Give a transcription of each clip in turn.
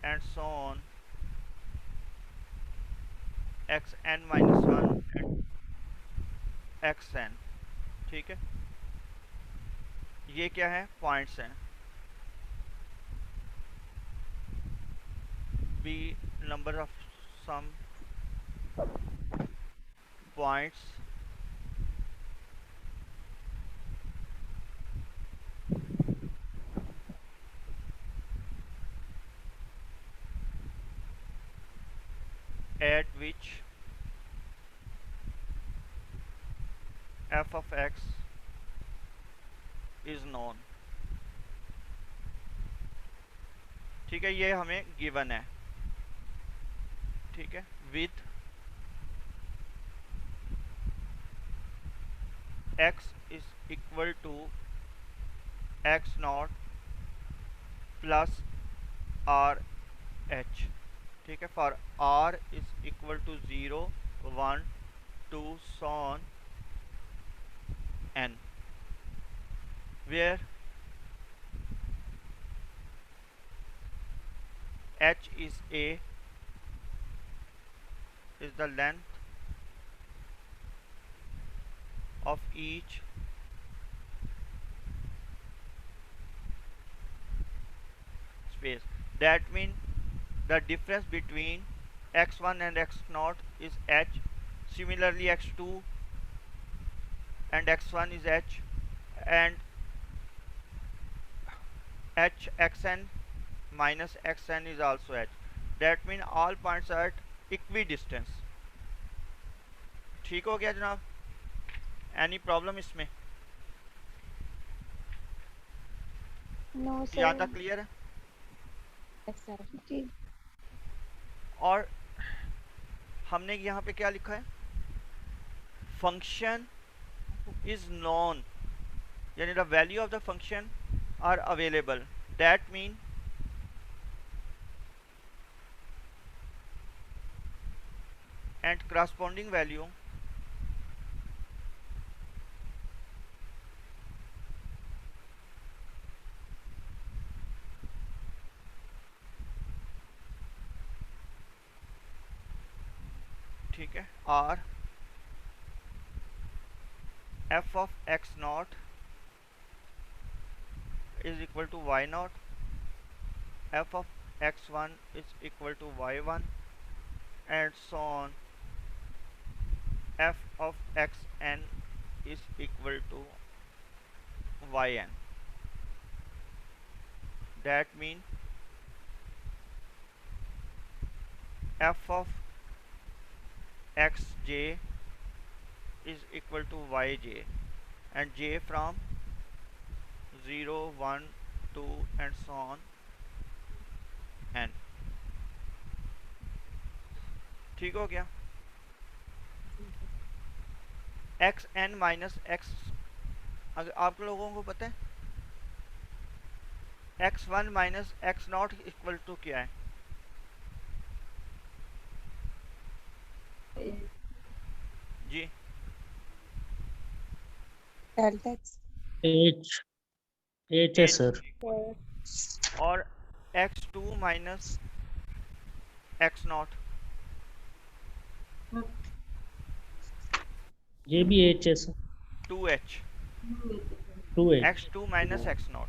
and so on, xn minus 1 and xn। ठीक है, ये क्या है, पॉइंट्स हैं। Be number of some points at which f of x is known। ठीक है, ये हमें गिवन है। ठीक है, with x is equal to x naught plus R H. ठीक है, for r is equal to 0 1 2 so on n, where h is a is the length of each space। That means the difference between x1 and x0 is h, similarly x2 and x1 is h, and h xn minus xn is also h। That means all points are at equidistance। ठीक हो गया जनाब, any problem इसमें? No यहाँ sir. तक clear है? जी। और हमने यहाँ पे क्या लिखा है, फंक्शन इज नॉन, यानी the value of the function are available. That mean and corresponding value ठीक है, आर f of x naught is equal to y naught, f of x1 is equal to y1, and so on, f of xn is equal to yn। That means f of xj is equal to yj, and j from 0 1 2 and so on n। ठीक हो गया, x N minus x, अगर आप लोगों को पता है X one minus x naught equal to क्या है? जी, डेल्टा एक्स। एच एच है एच। सर। और X two minus x naught, ये भी एच है sir. Two H. 2h। X two minus x naught,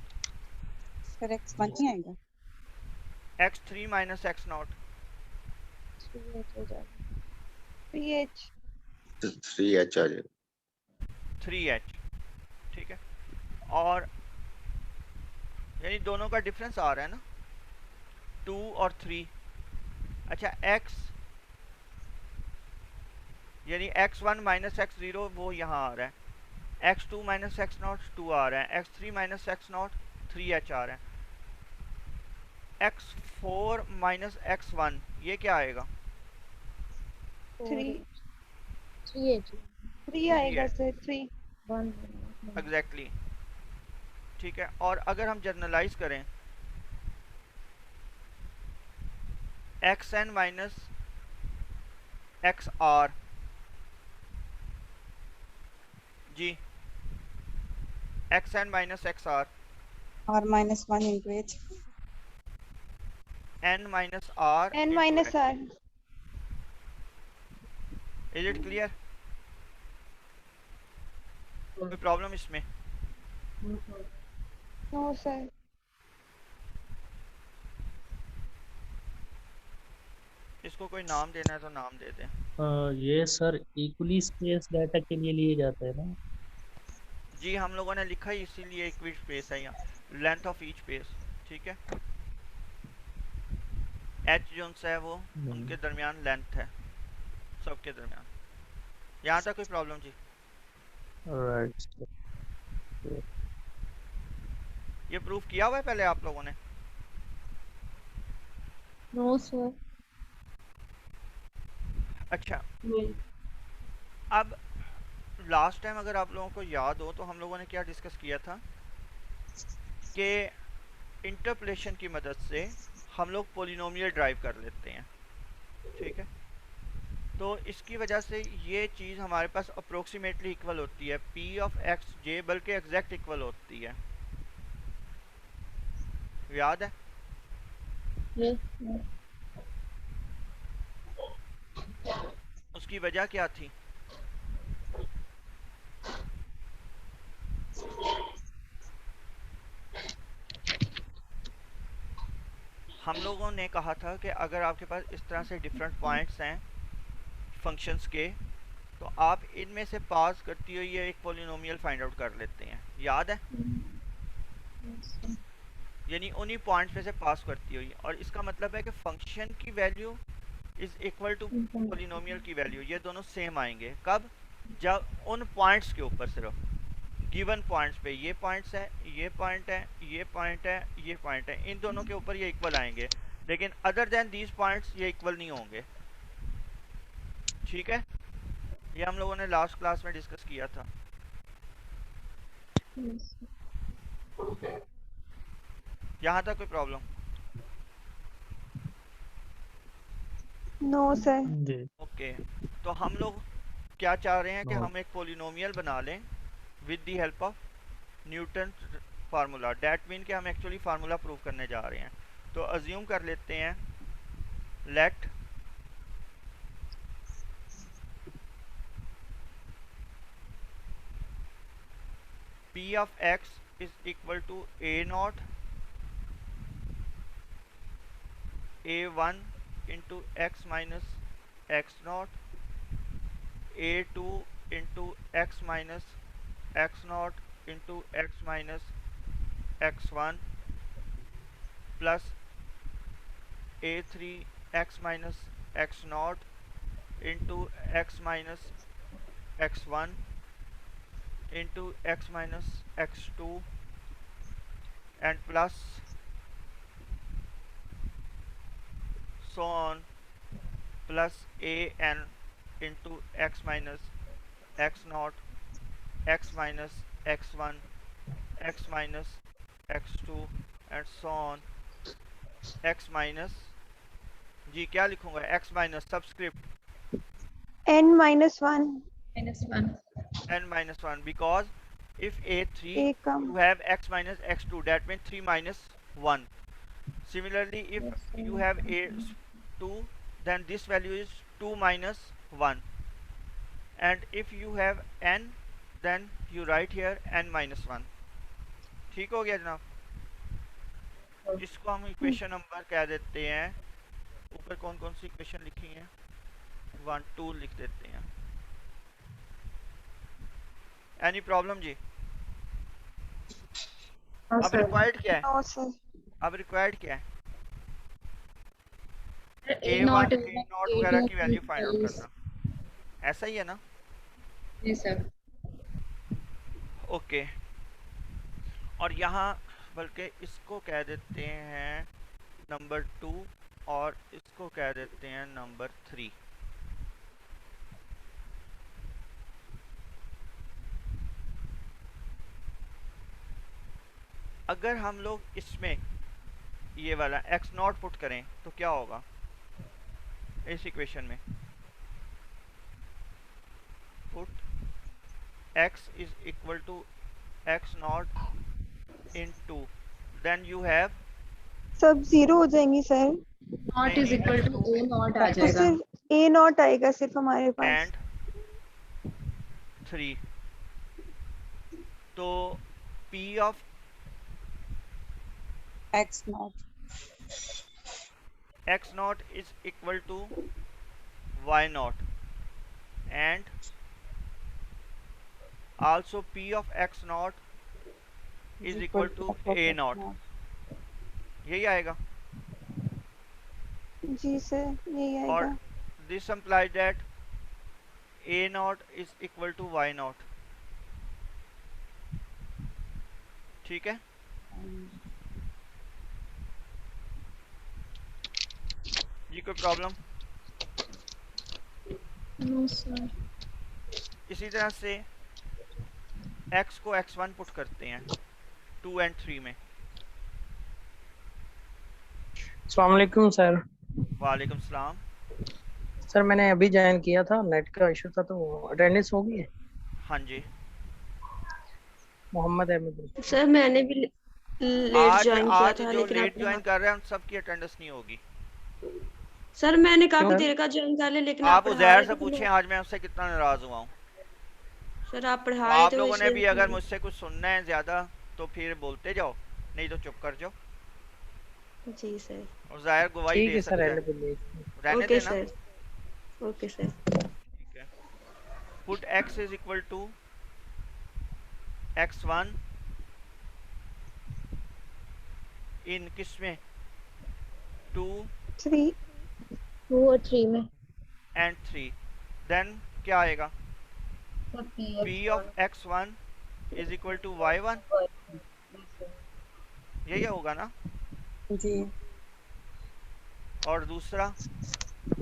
sir X one ही आएगा। X three minus x naught, 3h हो जाएगा। 3h। 3h आ जाएगा। Three H. ठीक है, और यानी दोनों का डिफरेंस आ रहा है ना, 2 और 3। अच्छा, एक्स यानी X one minus X zero वो यहाँ आ रहा है, X two minus x naught 2 आ रहा है, X three minus x naught 3h आ रहा है, X four minus X one ये क्या आएगा? 3 3h 3 आएगा सर। 3 1 एग्जैक्टली। ठीक है, और अगर हम जर्नलाइज करें X N minus X R, जी X N minus X R, और -1 into h। n minus r n into minus x. r. Is it clear? कोई प्रॉब्लम इसमें? No sir. इसको कोई नाम देना है तो नाम दे दें. ये सर इक्वली स्पेस डाटा के लिए लिए जाता है ना? जी हम लोगों ने लिखा ही इसीलिए इक्वल स्पेस है यहाँ, लेंथ ऑफ ईच स्पेस. ठीक है, h जोन सा है वो उनके दरमियान लेंथ है, सबके दरमियान. यहाँ तक कोई प्रॉब्लम जी? राइट. ये प्रूफ किया हुआ है पहले आप लोगों ने? No sir. अच्छा, अब लास्ट टाइम अगर आप लोगों को याद हो तो हम लोगों ने क्या डिस्कस किया था कि इंटरपोलेशन की मदद से हम लोग पोलिनोमियल ड्राइव कर लेते हैं. ठीक है, तो इसकी वजह से ये चीज़ हमारे पास अप्रोक्सीमेटली इक्वल होती है p ऑफ एक्स जे, बल्कि एग्जैक्ट इक्वल होती है. याद है? Yes. उसकी वजह क्या थी? हम लोगों ने कहा था कि अगर आपके पास इस तरह से डिफरेंट पॉइंट्स हैं फंक्शंस के, तो आप इनमें से पास करती हुई ये एक पोलिनोमियल फाइंड आउट कर लेते हैं. याद है? यानी उन्हीं पॉइंट्स में से पास करती हुई, और इसका मतलब है कि फंक्शन की value is equal to polynomial की वैल्यू. ये दोनों सेम आएंगे. कब? जब उन पॉइंट्स के ऊपर, सिर्फ गिवन पॉइंट्स पे, ये पॉइंट्स है, ये पॉइंट है, ये पॉइंट है, ये पॉइंट है, इन दोनों के ऊपर ये इक्वल आएंगे. लेकिन अदर देन दीज पॉइंट्स ये इक्वल नहीं होंगे. ठीक है, ये हम लोगों ने लास्ट क्लास में डिस्कस किया था. Yes. यहाँ तक कोई प्रॉब्लम? No sir. जी. ओके, तो हम लोग क्या चाह रहे हैं कि हाँ. हम एक पोलिनोमियल बना लें with the help of Newton formula. That mean कि हम एक्चुअली फार्मूला प्रूव करने जा रहे हैं. तो अज्यूम कर लेते हैं, late p of x is equal to a naught a1 into x minus x naught a2 into x minus x naught into x minus x1 plus a3 x minus x naught into x minus x1 into x minus x2 and plus so on, plus an into x minus x naught, x minus x1, x minus x2 and so on, x minus, जी क्या लिखूंगा, x minus subscript n minus 1. n minus 1, because if a3 A come. you have x minus x2, that means 3 minus 1. Similarly, if you have a2, then this value is 2 minus 1, and if you have n, then you write here n minus 1. ठीक हो गया जनाब? इसको हम equation number कह देते हैं. ऊपर कौन कौन सी इक्वेशन लिखी हैं? 1 2 लिख देते हैं. एनी प्रॉब्लम जी? अब रिक्वायर्ड क्या है? No sir. अब रिक्वायर्ड क्या है? A a1 naught a not वगैरह की वैल्यू फाइंड आउट करना. ऐसा ही है ना? Yes sir. ओके, और यहाँ बल्कि इसको कह देते हैं नंबर 2 और इसको कह देते हैं नंबर 3. अगर हम लोग इसमें ये वाला x नॉट पुट करें तो क्या होगा इस इक्वेशन में? Put x is equal to x naught in 2, then you have सब 0 हो जाएंगी sir. Naught is equal to A naught आ तो जाएगा। सिर्फ ए नॉट आएगा सिर्फ हमारे पास। एंड 3। तो P of X naught. x naught is equal to y naught and also P of x naught is equal to f of a x naught। यही आएगा। जी सर यही और आएगा। this implies that a naught is equal to y naught। ठीक है। जी कोई problem? No sir. इसी तरह से x को x1 पुट करते हैं 2 and 3 में। अस्सलाम वालेकुम सर। वालेकुम सलाम। सर मैंने अभी ज्वाइन किया था, नेट का इशू था तो अटेंडेंस हो गई है। हाँ जी। मोहम्मद अहमद। सर मैंने भी लेट आज ज्वाइन किया आज था जो लेकिन लेट आप ज्वाइन कर रहे हैं उन सबकी अटेंडेंस नहीं होगी। सर मैंने काफी क्यों? देर का ज्वाइन कर लिया लेकिन आप पढ़ा उजैर रहे से थे तो पूछें आज मैं उससे कितना नाराज हुआ हूँ। सर आप पढ़ा रहे आप थे लोगों ने भी अगर इसलिए। मुझसे कुछ सुनना है ज्यादा तो फिर बोलते जाओ, नहीं तो चुप कर जाओ। जी सर। उजैर गवाही ठीक दे है सर, सकता है। रहने दीजिए। रहने ओके देना। सर। Okay sir. ठीक है। Put x is equal to x1 इन किस में 2 3 2 और 3 में। एंड 3। देन क्या आएगा? तो P of x1 is equal to y1। यही होगा ना? जी। और दूसरा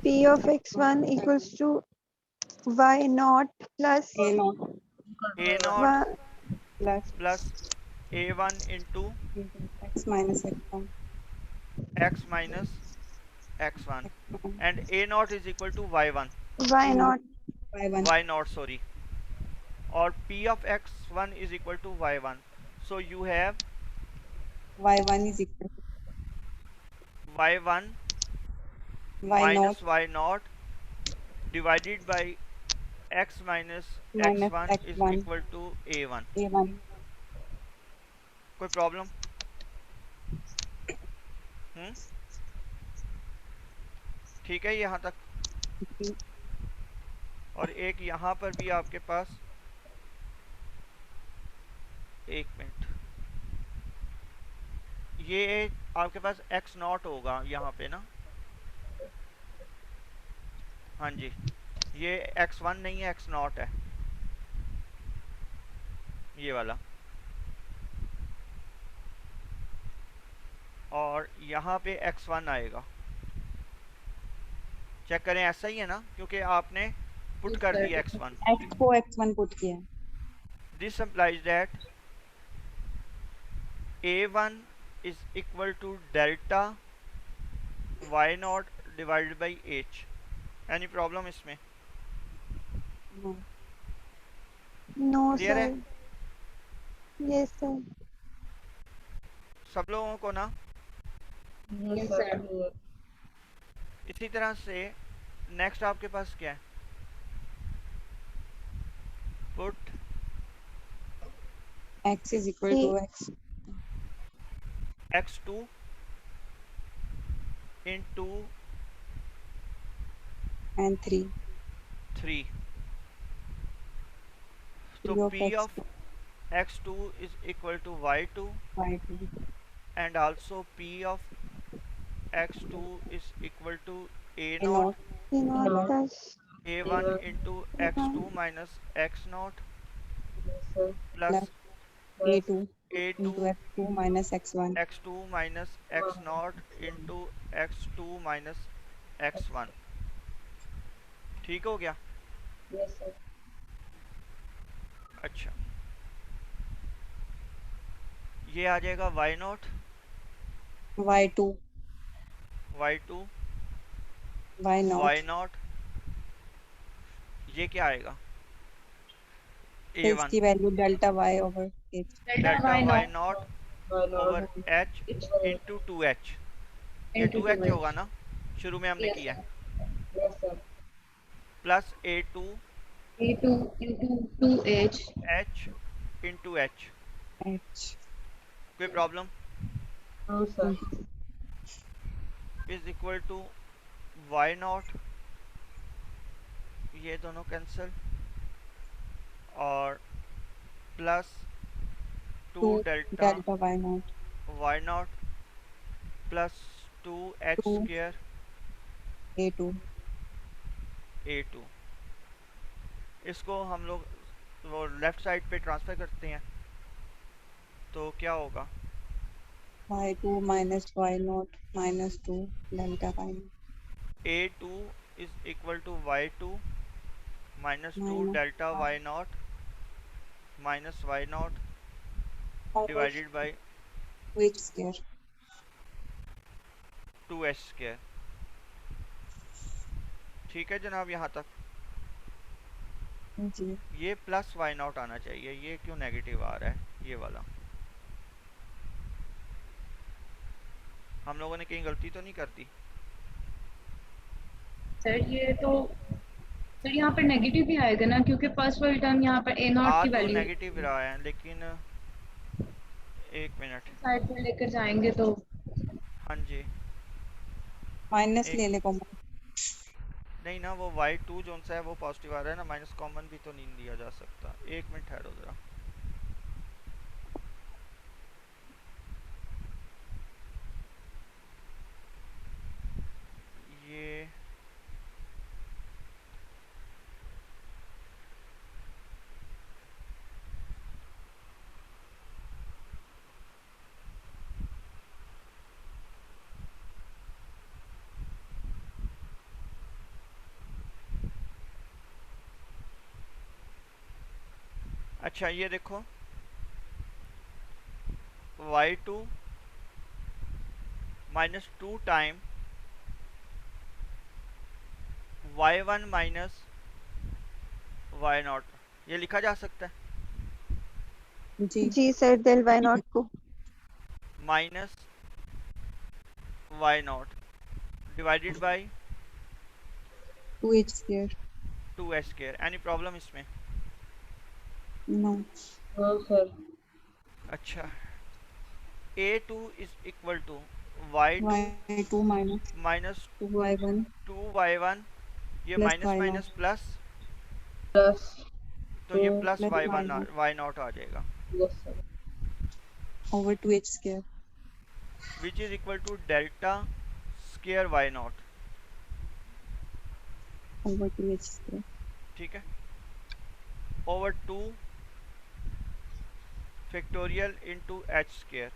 P of x1 equals to y naught plus A naught a naught plus plus a1 into x minus x1. x minus x1 and a naught is equal to y1 y naught y1. y naught sorry. और P of x1 is equal to y1, so you have y1 is equal to y1 y minus naught y naught divided by x minus minus x1 is x1 equal to a1। a1. कोई problem? ठीक है यहाँ तक। और एक यहाँ पर भी आपके पास, एक मिनट, ये आपके पास x नॉट होगा यहाँ पे ना। हाँ जी, ये x1 नहीं है, x नॉट है ये वाला। और यहाँ पे x1 आएगा। चेक करें ऐसा ही है ना, क्योंकि आपने पुट कर दिया x1। x को x1 पुट किया। This implies that a1 is equal to delta y naught divided by h। Any problem इसमें? No. no Clear है? sir yes sir सब लोगों को ना? Yes sir. इसी तरह से नेक्स्ट आपके पास क्या है? Put X is equal to x x2 into and 3. 3। P तो of P x of x2 is equal to y2 y2 and also P of x2 is equal to a a naught naught e naught plus a1 into x2 minus x naught plus plus a2 a2 into x2 minus x1. x2 minus x naught into x2 minus x1। ठीक हो गया? Yes sir. अच्छा, ये आ जाएगा y naught y2 y2 y naught y naught, ये क्या आएगा? तो a1 इसकी value delta y over h. delta y naught over h into 2h। ये Into 2h 2h. होगा ना, शुरू में हमने Yes, किया sir. Yes, sir. Plus a2 A2 into 2h. h into h। H. कोई problem? No, sir. Is equal to Y naught, ये दोनों कैंसिल, और plus 2 2 delta delta y naught. Y naught plus 2h 2 square A2. a2। इसको हम लोग वो left side पे transfer करते हैं तो क्या होगा? Y2 minus y naught minus 2 delta y naught. a2 is equal to y2 minus 2 Minus delta y naught minus y naught over divided by 2h square. 2h square. ठीक है जनाब, यहाँ तक। जी ये प्लस वाई नॉट आना चाहिए, ये क्यों नेगेटिव आ रहा है ये वाला? हम लोगों ने कहीं गलती तो नहीं कर दी? सर ये तो सर यहाँ पर नेगेटिव भी आएगा ना, क्योंकि फर्स्ट वाली टर्म यहाँ पर a नॉट आ की तो वैल्यू नेगेटिव रहा है, लेकिन एक मिनट। साइड पर लेकर जाएंगे तो हाँ जी, माइनस एक- ले ले कॉमन. नहीं ना, वो y2 जो सा है वो पॉजिटिव आ रहा है ना, माइनस कॉमन भी तो नहीं लिया जा सकता। एक मिनट ठहरो जरा। ये अच्छा, ये देखो y2 minus 2 time y1 minus y naught, ये लिखा जा सकता है जी जी सर, del y naught को minus y naught divided by 2h square. 2h स्क्र। एनी प्रॉब्लम इसमें? No. नो सर अच्छा, a2 is equal to y2 y2 minus minus 2y1 2y1, ये Plus minus y minus plus, plus तो ये तो plus plus y1 y1 y naught आ जाएगा, yes sir over 2h square. Which is equal to delta square y naught. Over 2h square. ठीक है, over 2 factorial into H square.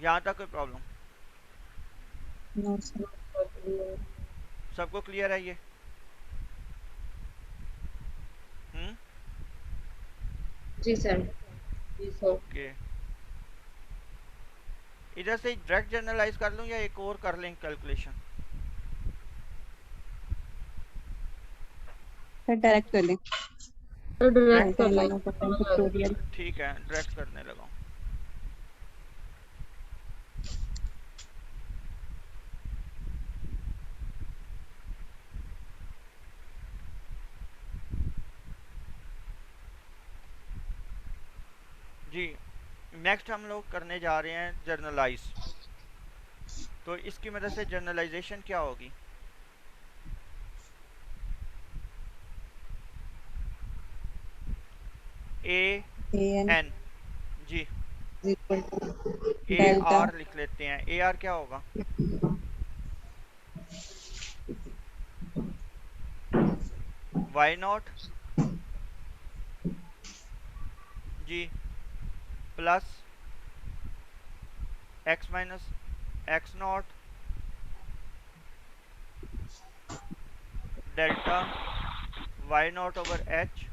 यहाँ तक कोई प्रॉब्लम? No sir. सबको क्लियर है ये? जी सर जी सर ओके, इधर से डायरेक्ट जनरलाइज कर लूँ या एक और कर लें कैलकुलेशन? फिर डायरेक्ट कर लें. तो डायरेक्ट Delta कर y लो naught upon factorial. ठीक है, डायरेक्ट करने लगा। जी, नेक्स्ट हम लोग करने जा रहे हैं जर्नलाइज। तो इसकी मदद से जर्नलाइजेशन क्या होगी? ए an एन जी, is equal to A delta R लिख लेते हैं। ए आर क्या होगा? वाई नॉट जी plus X minus x naught delta Y naught over H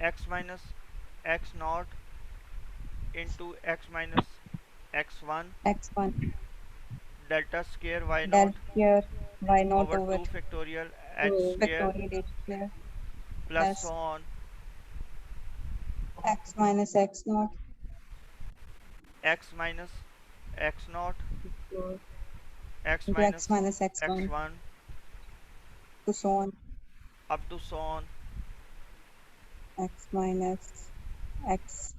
x minus x naught into X minus x1 x1 delta square Y del naught square y naught over over 2 factorial h square factorial h square plus plus so on x minus x naught x minus x naught x into minus x minus x1 x1 to so on up to so on x minus x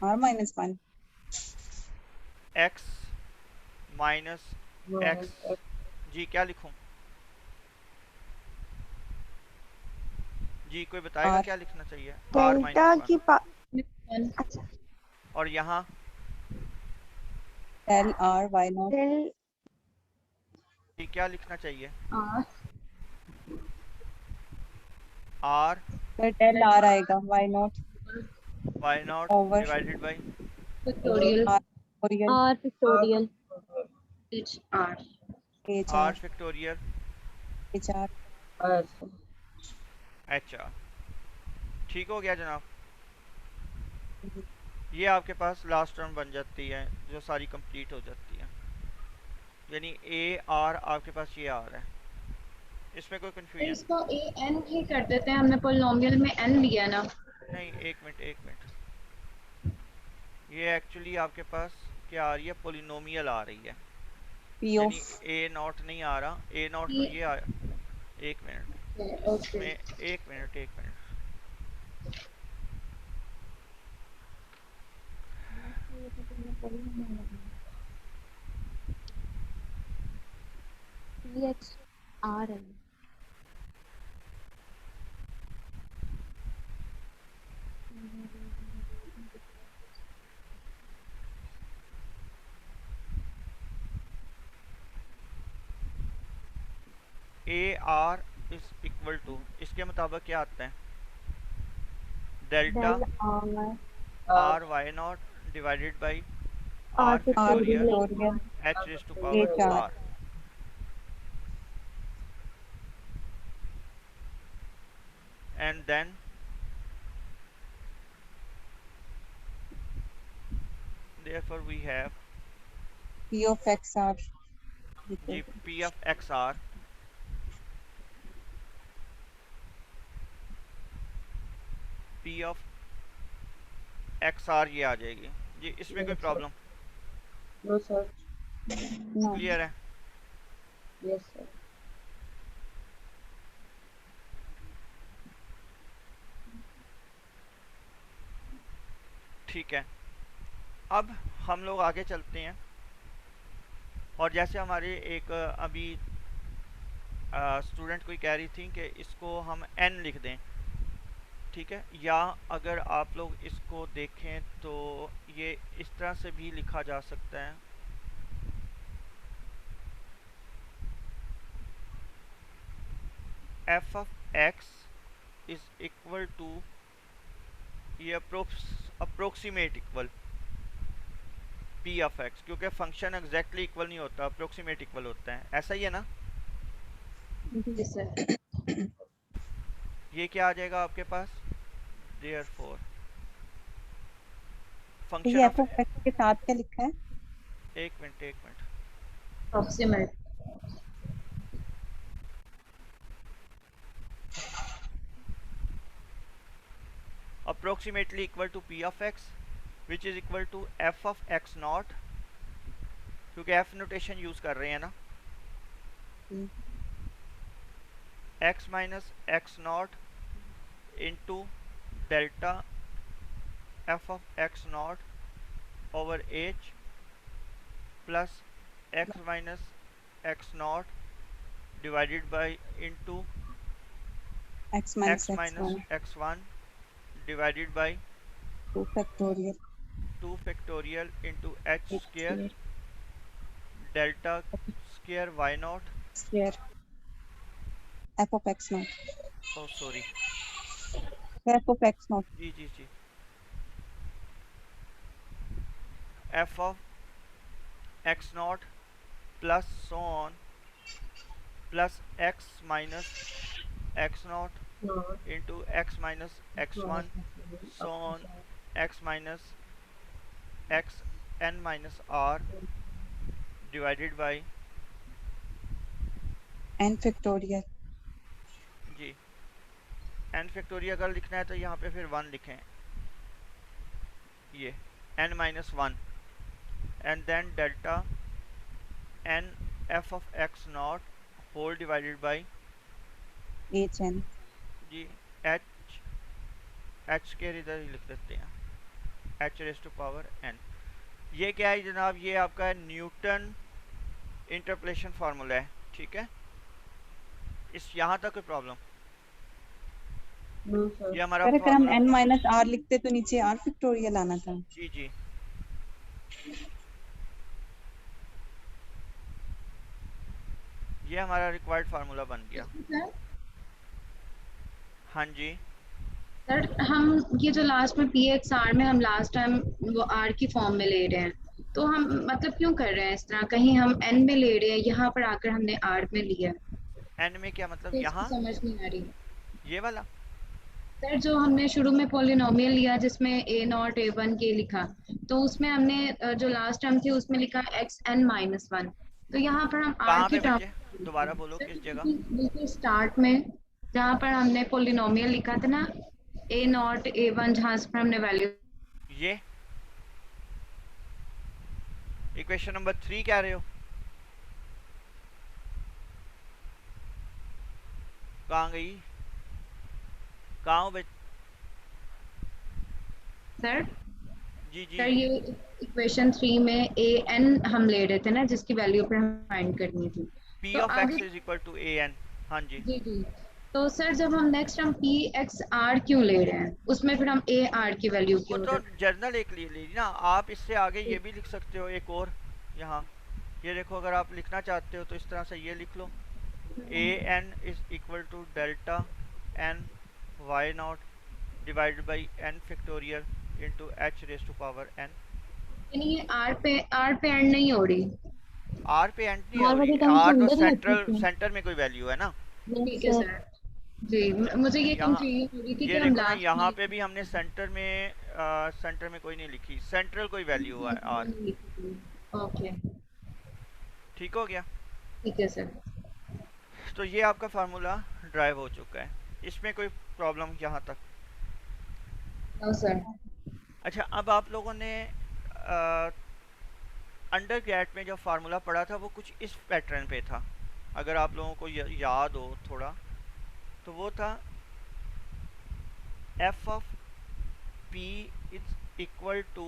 r minus 1 x minus x जी क्या लिखूं जी कोई बताएगा R. क्या लिखना चाहिए r delta minus की 1 अच्छा और यहाँ del r y naught del जी क्या लिखना चाहिए R r फिर del r आएगा y naught y naught over divided by factorial r factorial R factorial H R h r r factorial h r अच्छा ठीक हो गया जनाब ये आपके पास लास्ट टर्म बन जाती है जो सारी कंप्लीट हो जाती है यानी ए आर आपके पास ये आ रहा है इसमें कोई तो कंफ्यूजन इसको a n ही कर देते हैं, हमने पोलिनोमियल में n लिया ना। नहीं एक मिनट ये एक्चुअली आपके पास क्या आ रही है पोलिनोमियल आ रही है p यानी of ए नॉट नहीं आ रहा ए नॉट तो ये आ एक मिनट ओके में एक मिनट X R है A R is equal to इसके मुताबिक क्या आता है delta R Y naught divided by R r factorial factorial H raise to power h r R and then therefore we have p of x r g p of xr p of xr ये आ जाएगी जी इसमें कोई problem no clear है ठीक है अब हम लोग आगे चलते हैं और जैसे हमारे एक अभी स्टूडेंट कोई कह रही थी कि इसको हम n लिख दें ठीक है या अगर आप लोग इसको देखें तो ये इस तरह से भी लिखा जा सकता है f of x is equal to ये approximate equal p of x क्योंकि फंक्शन एग्जैक्टली इक्वल नहीं होता अप्रोक्सीमेट इक्वल होता है ऐसा ही है ना जी सर। ये क्या आ जाएगा आपके पास therefore ये फंक्शन f of x के साथ क्या लिखा है एक minute approximate approximately equal to p of x which is equal to f of x naught क्योंकि f नोटेशन यूज कर रहे हैं ना x minus x not into delta f of x not over h plus x minus x naught divided by into x minus x minus x1 x1 divided by 2 factorial 2 factorial into h square delta square y naught square f of x naught oh sorry f of x naught जी f of x naught plus so on plus x minus x naught into x minus x1 so on x minus x n minus r divided by n factorial जी n factorial अगर लिखना है तो यहाँ पे फिर 1 लिखें ये n minus 1 and then delta n f of x naught whole divided by HN. जी h स्केयर इधर ही लिख देते हैं, h raise to power n। ये क्या है जनाब, ये आपका न्यूटन इंटरपोलेशन फार्मूला है, ठीक है। इस यहाँ तक कोई प्रॉब्लम? No sir. ये हमारा अगर हम फार्मूला, n माइनस r लिखते तो नीचे r फैक्टोरियल आना था। जी जी ये हमारा रिक्वायर्ड फार्मूला बन गया। सर हाँ जी सर हम ये जो लास्ट में PXR में हम लास्ट टाइम वो R की फॉर्म में ले रहे हैं, तो हम मतलब क्यों कर रहे हैं इस तरह? कहीं हम N में ले रहे हैं, यहाँ पर आकर हमने R में लिया, n में क्या मतलब, तो इसकी यहाँ समझ नहीं आ रही। ये वाला सर जो हमने शुरू में पोलिनोमियल लिया जिसमें A0 A1 के लिखा, तो उसमें हमने जो लास्ट टर्म थी उसमें लिखा xn-1, तो यहाँ पर हम R कहाँ की पे बच्चे, टर्म दोबारा बोलो किस जगह? बिल्कुल स्टार्ट में जहाँ पर हमने पोलिनोमियल लिखा था ना A0 A1, जहाँ पर हमने वैल्यू ये इक्वेशन नंबर 3 कह रहे हो? कहाँ गई, कहाँ हो सर जी जी सर ये इक्वेशन 3 में AN हम ले रहे थे ना, जिसकी वैल्यू पर हम फाइंड करनी थी। p तो ऑफ x आगे इज इक्वल टू an। हाँ जी जी जी, तो सर जब हम नेक्स्ट हम PXR क्यों ले रहे हैं, उसमें फिर हम AR की वैल्यू वो क्यों तो रख? जर्नल एक ले लीजिए ना आप, इससे आगे ये भी लिख सकते हो एक और, यहाँ ये देखो, अगर आप लिखना चाहते हो तो इस तरह से ये लिख लो, an is equal to delta n y naught divided by n factorial into h raise to power n। यानी ये R पे एंड नहीं हो रही। r पे एंड नहीं R हो वाली रही, टर्म्स r तो अंदर ही सेंट्रल रखी थी। सेंटर में कोई वैल्यू है ना। ठीक है सर जी, मुझे ये यहाँ कंफ्यूजन हो रही थी कि ये हम देखो ना, लास्ट यहाँ पे भी हमने सेंटर में कोई नहीं लिखी, सेंट्रल कोई वैल्यू है r। ओके ठीक हो गया, ठीक है सर। तो ये आपका फार्मूला ड्राइव हो चुका है, इसमें कोई प्रॉब्लम यहाँ तक? No sir. अच्छा, अब आप लोगों ने अंडर ग्रेड में जो फार्मूला पढ़ा था वो कुछ इस पैटर्न पे था, अगर आप लोगों को याद हो थोड़ा, तो वो था f of p is equal to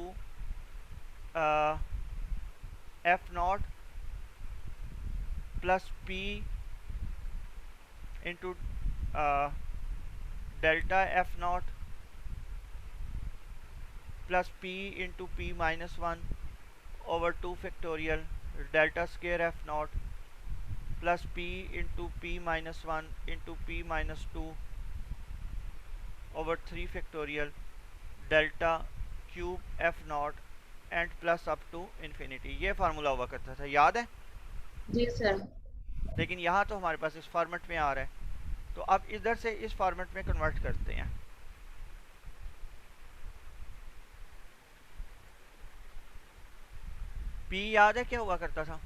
f naught plus p into delta f naught plus p into p minus 1 over 2 factorial delta square f naught plus p into p minus 1 into p minus 2 over 3 factorial delta cube f naught and plus up to infinity। ये formula हुआ करता था, याद है? जी sir. लेकिन यहाँ तो हमारे पास इस फॉर्मेट में आ रहा है, तो अब इधर से इस फॉर्मेट में कन्वर्ट करते हैं। p याद है क्या हुआ करता था?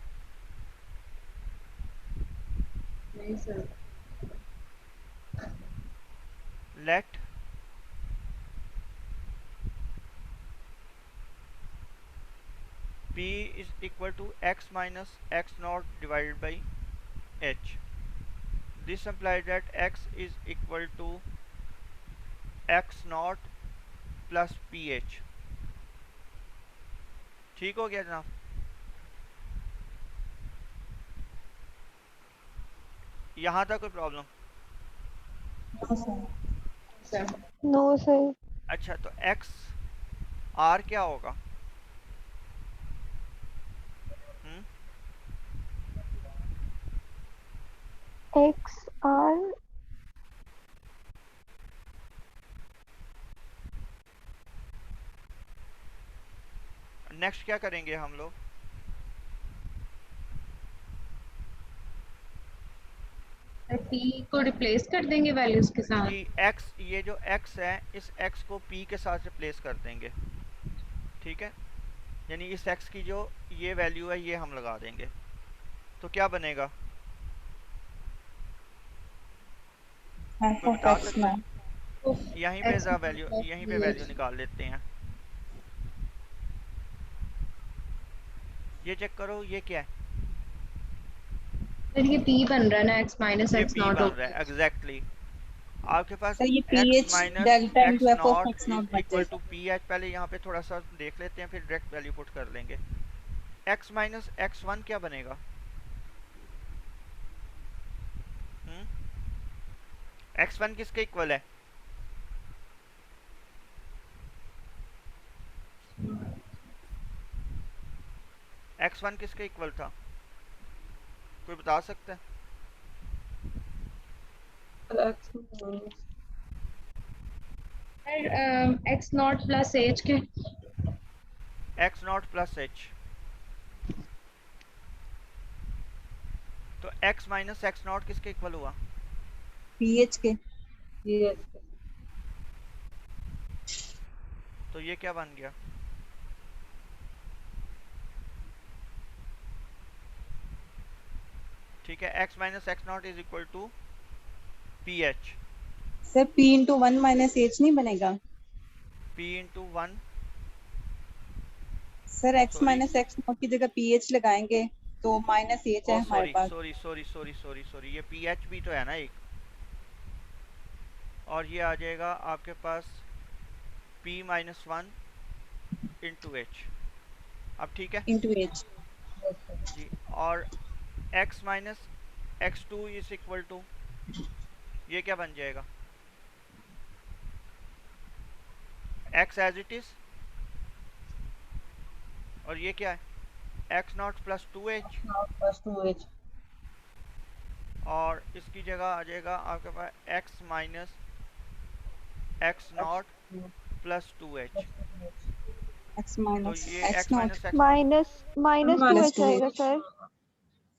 नहीं sir. Let p is equal to x minus x naught divided by h. This implies that x is equal to x naught plus ph। ठीक हो गया जनाब? यहाँ तक कोई प्रॉब्लम? Sir No, sir. अच्छा, तो x r क्या होगा? X R नेक्स्ट क्या करेंगे हम लोग? P को रिप्लेस कर देंगे वैल्यूज के साथ। कि x, ये जो x है इस x को p के साथ रिप्लेस कर देंगे, ठीक है? यानी इस x की जो ये वैल्यू है ये हम लगा देंगे, तो क्या बनेगा? f of बता x सकते ना यहीं पे जरा वैल्यू, यहीं पे वैल्यू निकाल लेते हैं। ये चेक करो, ये क्या है? सर ये P बन रहा है ना, x माइनस ये एक्स P नॉट बन रहा है, एग्जैक्टली। आपके पास सर ये x pH minus delta x into f of naught x is not बच इक्वल टू जाएगा। P H. पहले यहाँ पे थोड़ा सा देख लेते हैं, फिर डायरेक्ट वैल्यू पुट कर लेंगे। x माइनस एक्स वन क्या बनेगा? एक्स वन किसके इक्वल है? एक्स वन किसके इक्वल था? कोई बता सकता है? Sir x naught plus h के। X naught plus H. तो x माइनस एक्स नॉट किसके इक्वल हुआ? pH के। तो ये क्या बन गया? ठीक है, x minus x naught is equal to P H. Sir p into 1 minus h नहीं बनेगा? p into one, sir x sorry minus x naught की जगह pH लगाएंगे तो माइनस h है ओ हमारे सॉरी पास। Sorry sorry sorry sorry sorry, ये पी एच भी तो है ना एक, और ये आ जाएगा आपके पास p minus one into h. अब ठीक है इंटू h। जी। और x minus x two is equal to, ये क्या बन जाएगा? x एज इट इज, और ये क्या है? x naught plus two H, और इसकी जगह आ जाएगा आपके पास x minus x naught plus two H. x तो माइनस ये x x not minus x not minus minus two plus H 2h आएगा सर,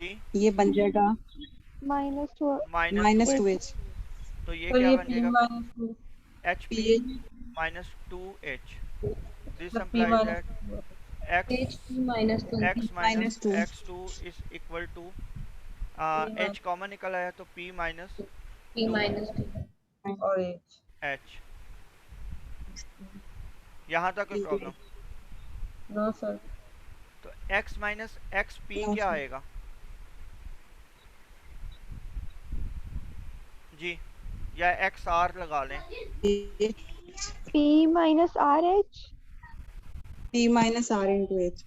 जी ये बन जाएगा minus two minus two minus H. 2h। तो ये क्या बन जाएगा? H P pH minus two H. This implies that x h minus 2 x minus minus 2 x two is equal to h common निकल आया तो p minus p two minus 2। और h h. यहाँ तक कोई इंटू प्रॉब्लम? No sir. तो x minus x p no क्या sir. आएगा जी? या एक्स आर लगा लें? P minus r h. p minus r into h।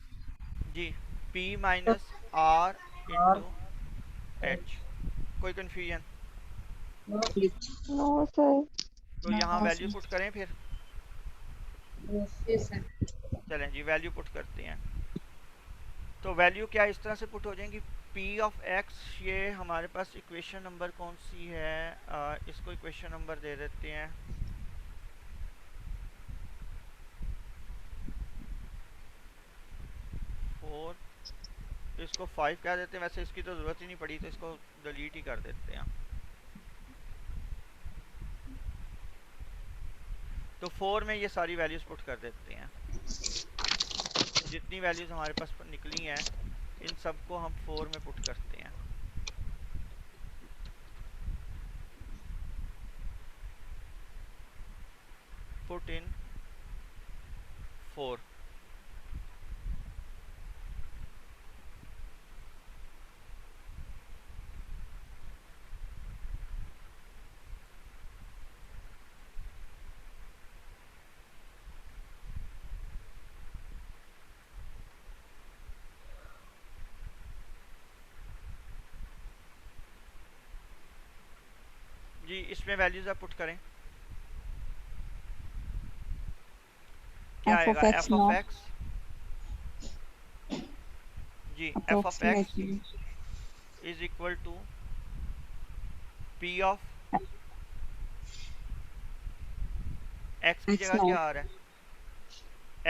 जी, p minus r into h. कोई कन्फ्यूजन? No sir. तो यहाँ वैल्यू पुट करें फिर? Yes sir. चलें जी, वैल्यू पुट करते हैं। तो वैल्यू क्या इस तरह से पुट हो जाएंगी? p ऑफ x, ये हमारे पास इक्वेशन नंबर कौन सी है? इसको इक्वेशन नंबर दे देते हैं 4, इसको 5 कह देते हैं। वैसे इसकी तो ज़रूरत ही नहीं पड़ी, तो इसको डिलीट ही कर देते हैं। तो 4 में ये सारी वैल्यूज़ पुट कर देते हैं। जितनी वैल्यूज़ हमारे पास निकली हैं इन सबको हम 4 में पुट करते हैं। Put in 4। जी, इसमें वैल्यूज़ आप पुट करें। क्या f आएगा? of x f of naught x जी, f of x approximately is equal to p of x की x जगह क्या नॉट। आ रहा है?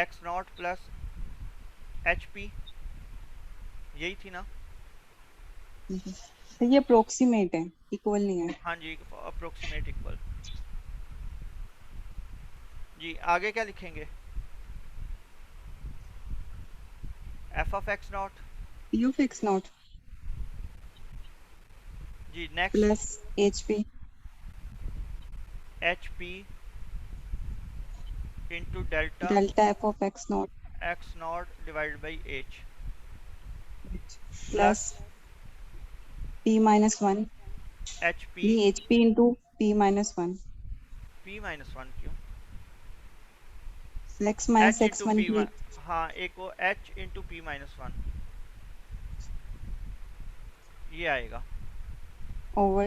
x naught plus H P, यही थी ना? तो ये अप्रोक्सीमेट है, इक्वल नहीं है। हाँ जी, अप्रोक्सीमेट इक्वल। जी, आगे क्या लिखेंगे? f of x naught p of x naught जी, next plus hp h p into delta delta f of x naught x naught divide by h. plus p minus 1 HP नहीं hp into p minus 1 P minus one क्यों? x minus H into x1 P की हाँ एक वो H into p minus one ये आएगा over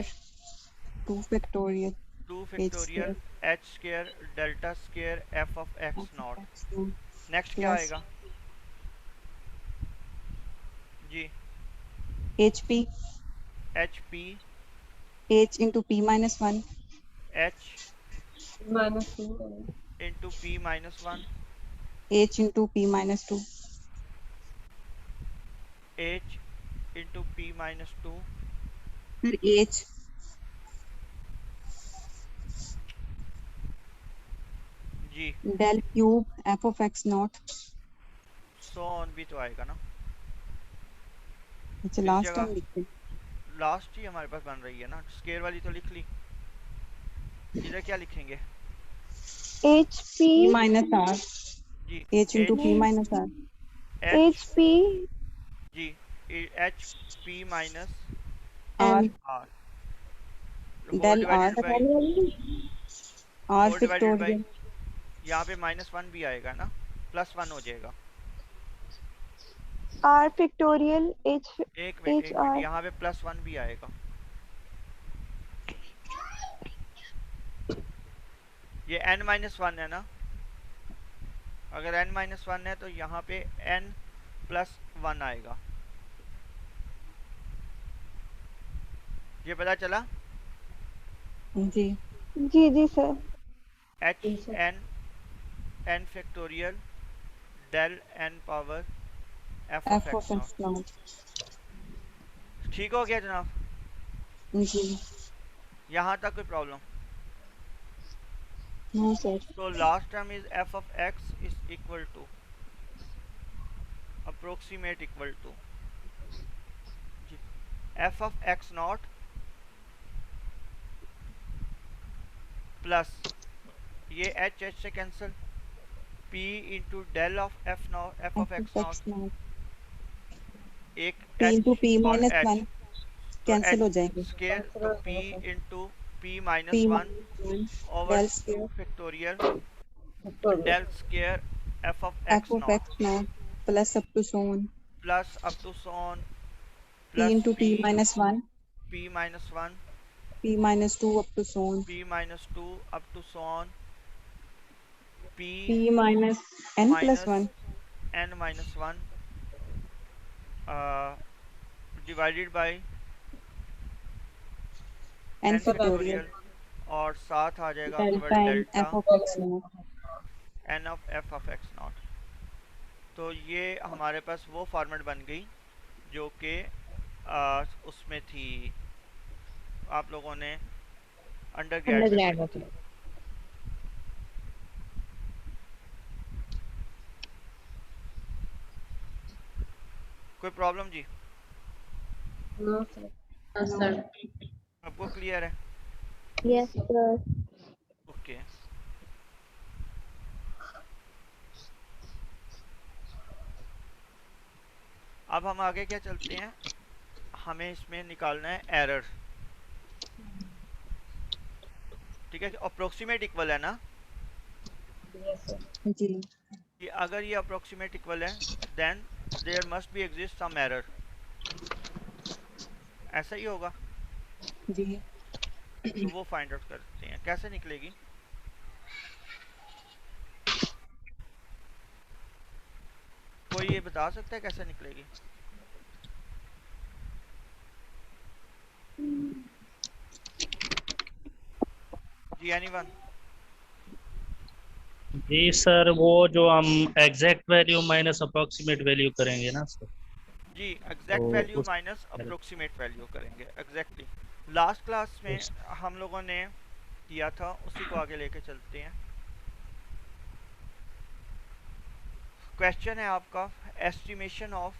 2 factorial 2 h factorial square H square delta square F of X of naught x naught next क्या plus आएगा जी? hp HP h into p minus 1 H into p minus one h into p minus 2 H into p minus two फिर h जी del cube f of x naught so on भी तो आएगा ना अच्छा इस लास्ट जगह टर्म लिखते हैं लास्ट ही हमारे पास बन रही है ना स्केयर वाली तो लिख ली इधर क्या लिखेंगे HP p minus r जी h into p minus r H HP जी H P minus r R whole del r divided by r whole divided by factorial यहाँ पे माइनस वन भी आएगा ना प्लस वन हो जाएगा R factorial H एक मिनट HR यहाँ पे प्लस वन भी आएगा ये n माइनस वन है ना अगर n माइनस वन है तो यहाँ पे n प्लस वन आएगा ये पता चला जी जी sir h n factorial del n power f of f of x x naught ठीक हो गया जनाब जी यहाँ तक कोई problem no sir so last term is f of x is equal to approximate equal to f of x naught plus ये h h से cancel p into del of f naught f of x naught एक p into p और minus h 1 cancel हो जाएंगे square तो p into p minus p one minus 1 over del 2 square factorial del square f of f x of naught x naught plus up to so on plus up to so on p plus into p minus 1 p minus one p minus 2 up to so on p minus two up to so on p p minus n plus minus 1 n minus one divided by n n factorial और साथ आ जाएगा आपके delta पास n delta f of x naught n of f of x naught तो ये हमारे पास वो फॉर्मेट बन गई जो कि उसमें थी आप लोगों ने अंडरग्रेड में पढ़ी थी कोई प्रॉब्लम जी सर आपको क्लियर है Yes, sir. ओके अब हम आगे क्या चलते हैं हमें इसमें निकालना है एरर ठीक है अप्रोक्सीमेट इक्वल है ना जी कि अगर ये अप्रोक्सीमेट इक्वल है then there must be exist some error ऐसा ही होगा जी तो वो फाइंड आउट करते हैं कैसे निकलेगी कोई ये बता सकता है कैसे निकलेगी जी एनीवन जी सर वो जो हम exact value minus approximate value करेंगे ना सर जी एग्जैक्ट तो वैल्यू उस- माइनस अप्रोक्सीमेट वैल्यू करेंगे एग्जैक्टली लास्ट क्लास में हम लोगों ने किया था उसी को आगे लेके चलते हैं क्वेश्चन है आपका एस्टिमेशन ऑफ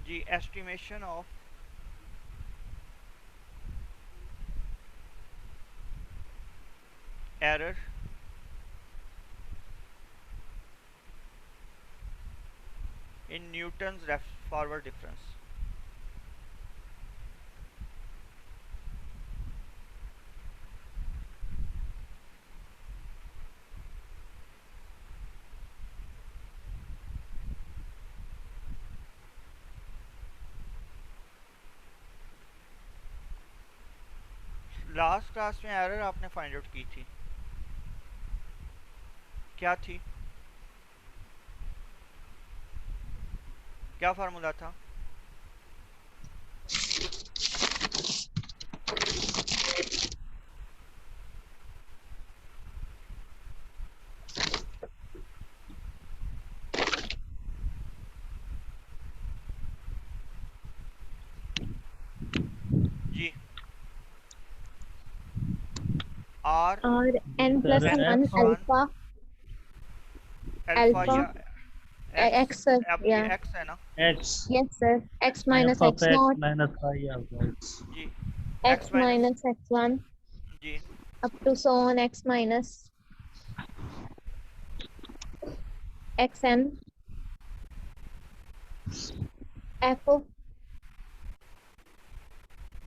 जी estimation of error in Newton's forward difference. Last class में एरर आपने फाइंड आउट की थी, क्या थी, क्या फार्मूला था? जी आर और n plus Sir, 1 F alpha alpha alpha या x sir, अब ये yeah, एक्स है ना? x yes sir, x f minus of x x naught, minus y of x. जी x minus x1 जी up to so on x minus xn f of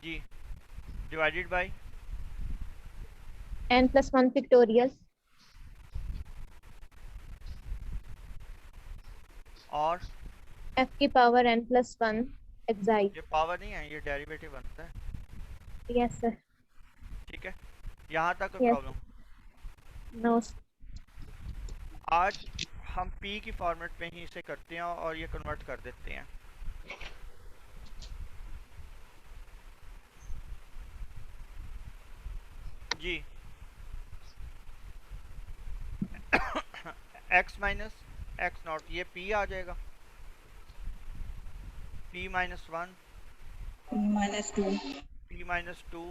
जी divided by n plus 1 factorial और f की power n plus 1 xi, ये power नहीं है, ये derivative बनता है। yes sir, ठीक है, यहाँ तक कोई yes, प्रॉब्लम? no आज हम p की फॉर्मेट पे ही इसे करते हैं और ये कन्वर्ट कर देते हैं। जी x माइनस एक्स नॉट, ये p आ जाएगा, p माइनस 1 -2 p माइनस 2।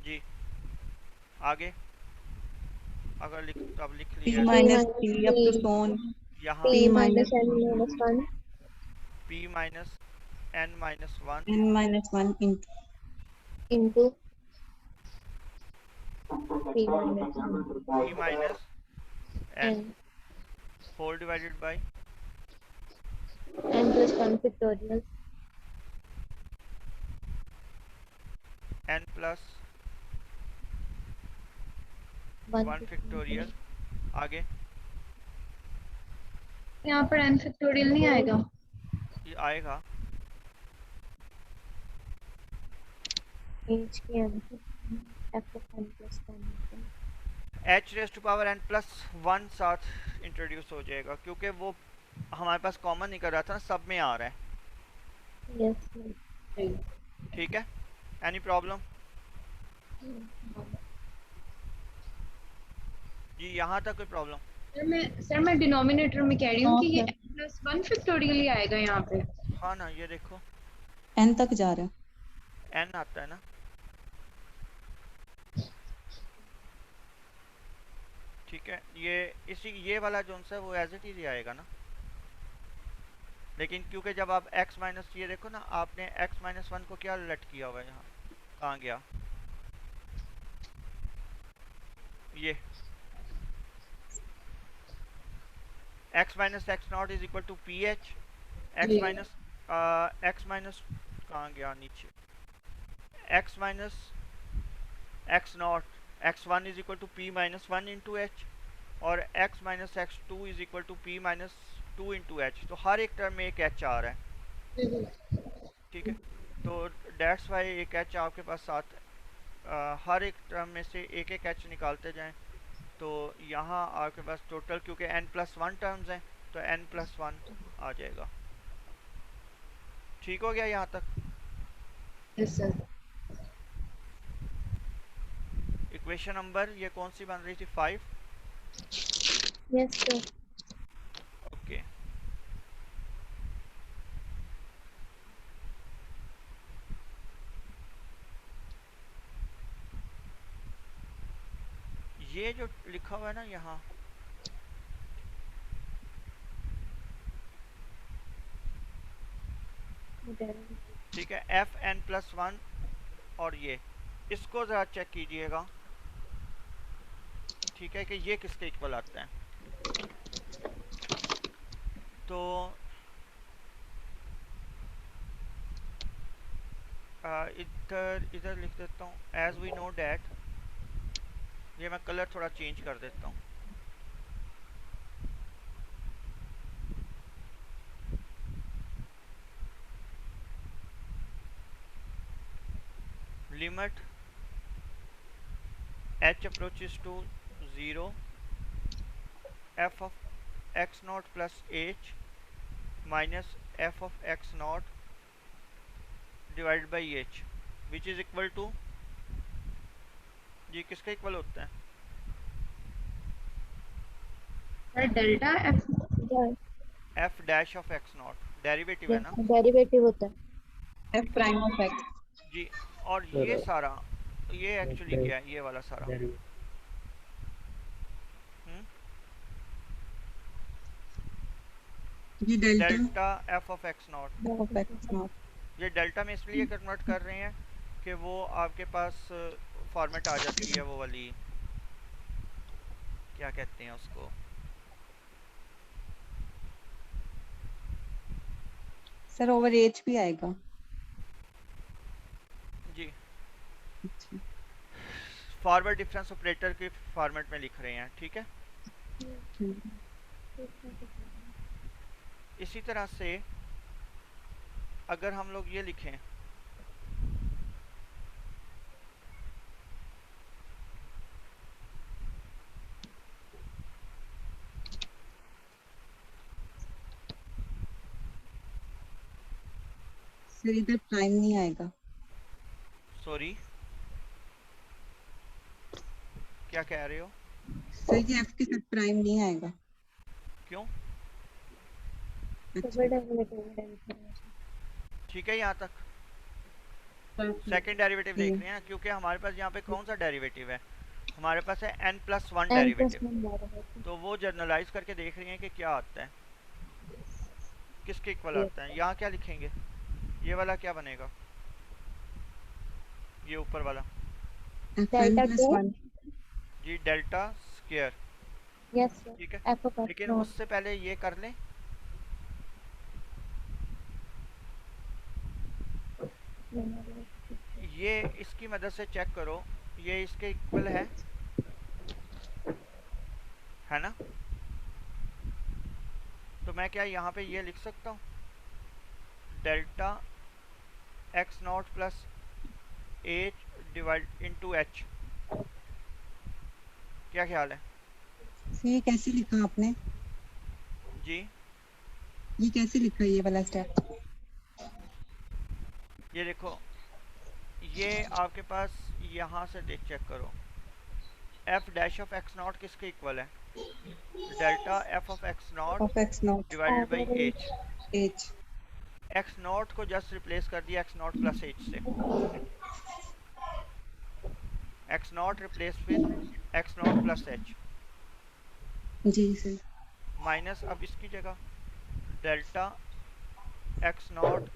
जी आगे अगर लिख तो अब लिख p लिया minus 3 up to so on यहाँ p p minus minus n minus 1 p minus n minus 1 n minus 1 into p minus 1 p minus n n whole divided by n plus 1 factorial n plus 1 factorial. आगे यहाँ पर n factorial नहीं आएगा। ये आएगा, h की n f of n plus 1 h raise to power n plus 1 साथ introduce हो जाएगा क्योंकि वो हमारे पास कॉमन नहीं कर रहा था, सब में आ रहा है। yes sir, ठीक है, एनी प्रॉब्लम? जी यहाँ तक कोई प्रॉब्लम? सर मैं डिनोमिनेटर में कह रही हूँ कि ये n plus 1 फैक्टोरियल ही आएगा यहाँ पे। हाँ ना, ये देखो n तक जा रहा है। n आता है ना, ठीक है, ये वाला जोन सा है वो एज इट इज आएगा ना। लेकिन क्योंकि जब आप x माइनस, ये देखो ना, आपने x माइनस 1 को क्या लेट किया हुआ है, यहाँ कहाँ गया ये x minus x naught is equal to P h, x minus कहाँ गया नीचे, x minus x naught x1 is equal to p minus 1 into h और x minus x2 is equal to p minus 2 into h. तो हर एक term में एक h आ रहा है, ठीक है, तो डेट्स वाई एक h आपके पास साथ हर एक टर्म में से एक एक h निकालते जाएं तो यहाँ आपके पास टोटल, क्योंकि n प्लस 1 टर्म्स हैं तो n प्लस 1 आ जाएगा। ठीक हो गया यहाँ तक? Yes sir. इक्वेशन नंबर ये कौन सी बन रही थी, 5? yes sir, ओके, ये जो लिखा हुआ है ना यहाँ, ठीक है, एफ एन प्लस वन और ये, इसको ज़रा चेक कीजिएगा, ठीक है, कि ये किसके इक्वल आता है। तो इधर लिख देता हूँ, एज वी नो डैट, ये मैं कलर थोड़ा चेंज कर देता हूँ। Limit h approaches to 0, f of x naught plus h minus f of x naught divided by h, which is equal to, ये किसका इक्वल होता है? Delta F f dash of x naught, derivative है ना derivative होता है। f prime of x. जी। और ये सारा, ये एक्चुअली क्या है, ये वाला सारा, ये delta delta f of x naught, of x naught. ये डेल्टा में इसलिए कन्वर्ट कर रहे हैं कि वो आपके पास फॉर्मेट आ जाती है, वो वाली क्या कहते हैं उसको, सर ओवर एज भी आएगा। जी, अच्छा। फॉरवर्ड डिफरेंस ऑपरेटर के फॉर्मेट में लिख रहे हैं, ठीक है। इसी तरह से अगर हम लोग ये लिखें, सर इधर प्राइम नहीं आएगा। सॉरी क्या कह रहे हो? सर ये f के साथ प्राइम नहीं आएगा। क्यों? अच्छा। ठीक है, यहाँ तक सेकंड डेरिवेटिव देख रहे हैं, क्योंकि हमारे पास यहाँ पे कौन सा डेरिवेटिव है, हमारे पास है n+1 डेरिवेटिव, तो वो जर्नलाइज करके देख रही हैं कि क्या आता है, किसके इक्वल आता है। यहाँ क्या लिखेंगे, ये वाला क्या बनेगा, ये ऊपर वाला डेल्टा n+1. जी, डेल्टा स्क्वायर, यस सर, ठीक है। एफ ऑफ लेकिन उससे पहले ये कर लें, ये इसकी मदद से चेक करो, ये इसके इक्वल है ना। तो मैं क्या यहाँ पे ये लिख सकता हूँ, delta x naught plus h divide into h, क्या ख्याल है? ये कैसे लिखा आपने? जी, ये कैसे लिखा ये वाला स्टेप? ये देखो, ये आपके पास यहाँ से देख चेक करो, f dash of x naught किसके इक्वल है, delta f of x naught of x naught divided by h। h. x naught को जस्ट रिप्लेस कर दिया x नॉट प्लस h से, x naught replace with x naught plus h, जी sir. Minus अब इसकी जगह delta x naught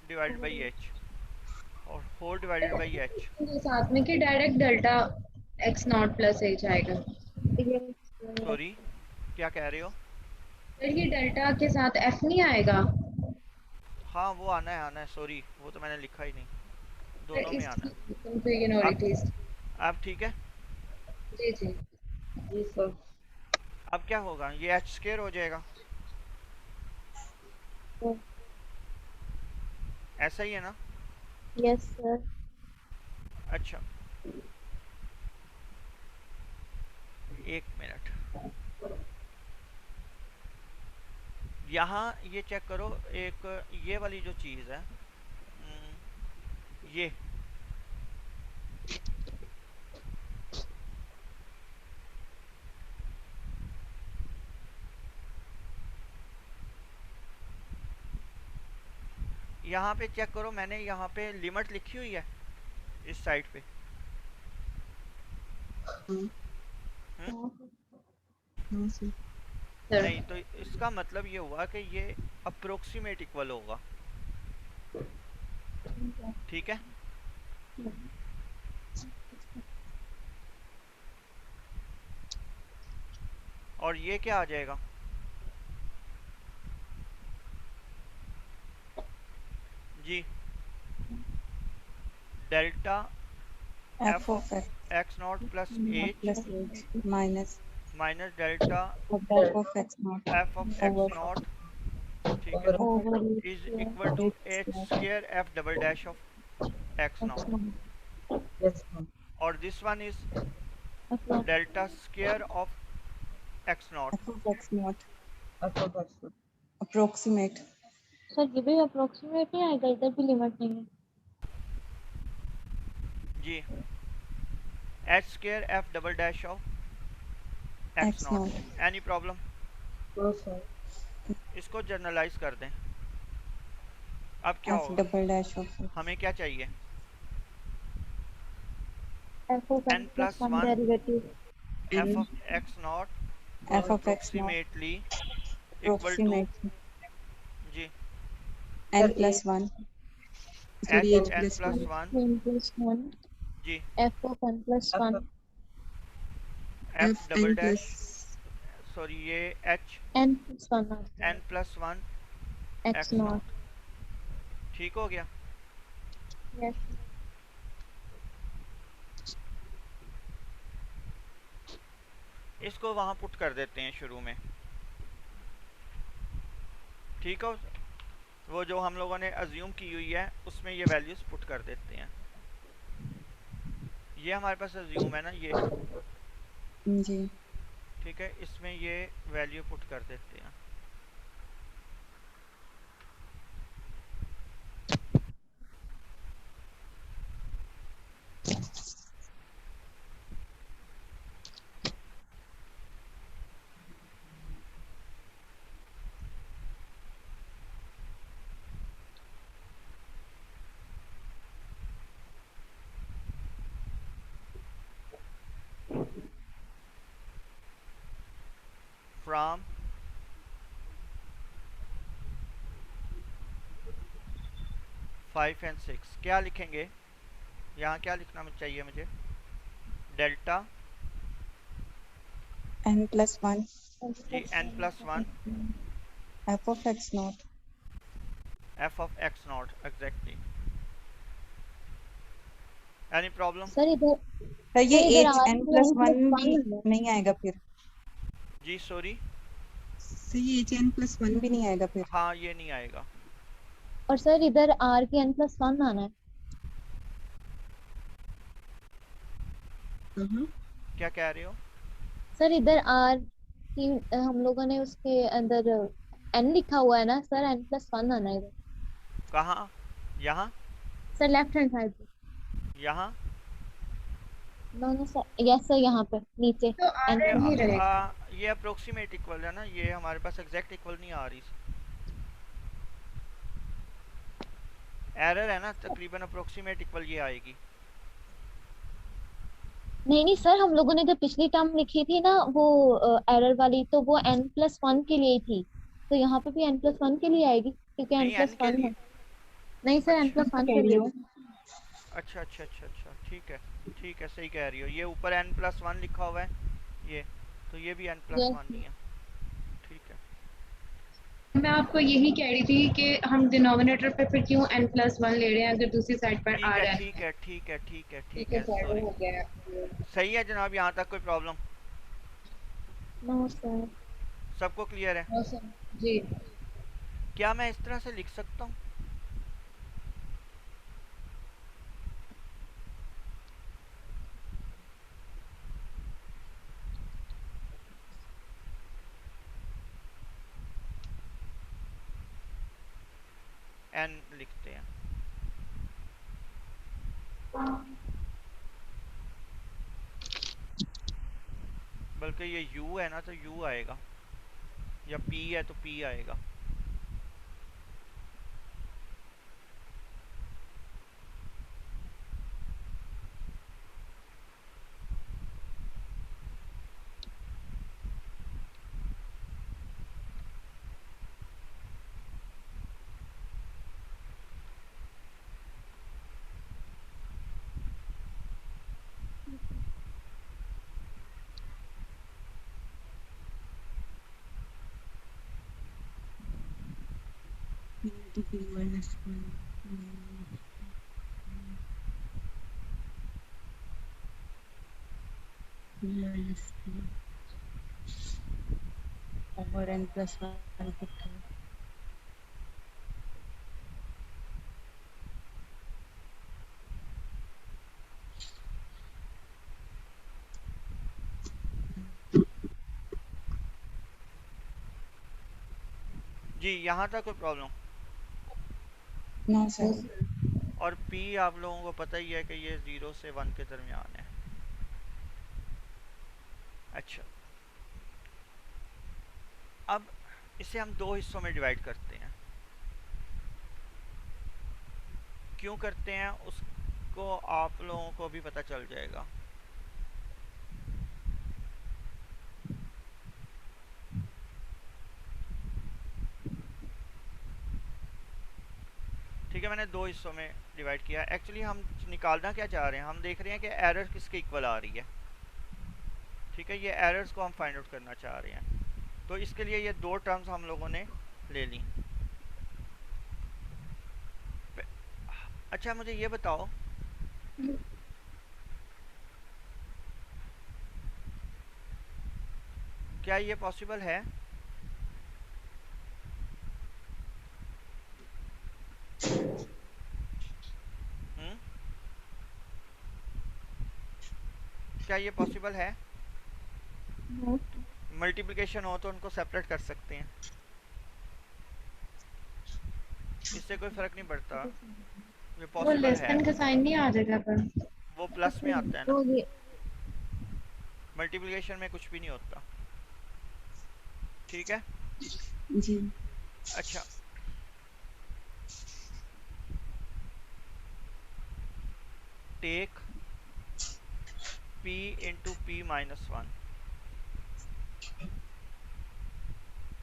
divided by h और whole divided by h। साथ में कि direct delta x naught plus h आएगा। सॉरी क्या कह रहे हो? सर ये डेल्टा के साथ एफ नहीं आएगा? हाँ वो आना है, सॉरी वो तो मैंने लिखा ही नहीं, दोनों में आना है। अब ठीक है, जी जी जी सर। अब क्या होगा, ये h स्क्वायर हो जाएगा, ऐसा ही है ना? Yes sir. अच्छा एक मिनट, यहाँ ये चेक करो, एक ये वाली जो चीज़ है, ये यहाँ पे चेक करो, मैंने यहाँ पे लिमिट लिखी हुई है इस साइड पे, हाँ सर। सर नहीं, तो इसका मतलब ये हुआ कि ये अप्रोक्सीमेट इक्वल होगा, ठीक है। और ये क्या आ जाएगा? जी, delta f of x x naught plus naught h plus h minus minus delta f of x naught f of x over naught, ठीक है, over Over इज here. Equal to x h naught. Square f double dash of x X naught, naught. Yes, ma'am. और this one is F naught. Delta square of x naught. f of x naught. Approximate. Sir ये भी approximate नहीं आएगा, इधर भी limit नहीं है। जी, h square f double dash of x X naught. naught. Any problem? इसको जर्नलाइज कर दें। अब क्या f होगा? double dash of x. हमें क्या चाहिए? F of n n plus plus 1 1 derivative. f of x naught f of x naught approximately equal to approximate जी n plus 1. h n plus 1 N plus 1. जी F of n plus 1. f double dash, sorry ये h N plus 1 आता है। n plus 1 X x naught. naught, ठीक हो गया। Yes. इसको वहां पुट कर देते हैं शुरू में, ठीक हो। वो जो हम लोगों ने अज्यूम की हुई है उसमें ये वैल्यूज पुट कर देते हैं। ये हमारे पास अज्यूम है ना, ये जी. ठीक है, इसमें ये वैल्यू पुट कर देते हैं। फ्रॉम फाइव एंड सिक्स क्या लिखेंगे? यहाँ क्या लिखना चाहिए मुझे? Delta n plus 1. जी n plus 1 f of x naught. f of x naught exactly. Any problem? Sir इधर तो ये सर, इधर h R n की plus n 1 plus भी 1 है। नहीं आएगा फिर. जी सॉरी, तो ये h n plus 1 भी नहीं आएगा फिर. हाँ ये नहीं आएगा। और सर इधर R की n plus 1 आना है। क्या कह रहे हो? सर इधर R की हम लोगों ने उसके अंदर n लिखा हुआ है ना सर, n plus 1 आना है इधर। कहाँ? यहाँ? सर लेफ्ट हैंड साइड पे। यहाँ? No no sir, yes sir, यहाँ पे नीचे तो आ n रहा plus ही 1। रहेगा। ये अप्रोक्सीमेट इक्वल है ना, ये हमारे पास एग्जैक्ट इक्वल नहीं आ रही। एरर है ना, तकरीबन अप्रोक्सीमेट इक्वल ये आएगी। नहीं नहीं सर, हम लोगों ने जब पिछली टर्म लिखी थी ना वो एरर वाली, तो वो n plus 1 के लिए ही थी। तो यहाँ पे भी n plus 1 के लिए आएगी क्योंकि n नहीं plus n के 1 लिए। है। नहीं सर, n अच्छा plus 1 के लिए भी। अच्छा अच्छा अच्छा अच्छा, ठीक है सही कह रही हो। ये ऊपर n प्लस 1 लिखा हुआ है ये, तो ये भी n प्लस Yes. 1 नहीं है, ठीक है। मैं आपको यही कह रही थी कि हम डिनोमिनेटर पे फिर क्यों n plus 1 ले रहे हैं अगर दूसरी साइड पर ठीक आ है रहा है। ठीक है ठीक है ठीक है ठीक ठीक है है, सर, सॉरी। हो गया। सही है जनाब, यहाँ तक कोई प्रॉब्लम? No sir. सबको क्लियर है? हाँ सर जी। क्या मैं इस तरह से लिख सकता हूँ? n लिखते हैं, बल्कि ये u है ना तो u आएगा, या p है तो p आएगा। into p minus 1 minus 2 over n plus 1 to 2. जी यहाँ तक कोई प्रॉब्लम? No, sir. और p आप लोगों को पता ही है कि ये 0 से 1 के दरमियान है। अच्छा, अब इसे हम दो हिस्सों में डिवाइड करते हैं। क्यों करते हैं उसको आप लोगों को भी पता चल जाएगा। ठीक है, मैंने दो हिस्सों में डिवाइड किया। एक्चुअली हम निकालना क्या चाह रहे हैं, हम देख रहे हैं कि एरर किसके इक्वल आ रही है। ठीक है, ये एरर्स को हम फाइंड आउट करना चाह रहे हैं, तो इसके लिए ये दो टर्म्स हम लोगों ने ले ली। अच्छा, मुझे ये बताओ क्या ये पॉसिबल है क्या ये पॉसिबल है? मल्टीप्लिकेशन हो तो उनको सेपरेट कर सकते हैं, इससे कोई फर्क नहीं पड़ता। ये वो पॉसिबल लेस है, देन का साइन नहीं आ जाएगा पर वो प्लस में आता है ना। तो ये मल्टीप्लिकेशन में कुछ भी नहीं होता। ठीक है जी। अच्छा, take p into p minus 1।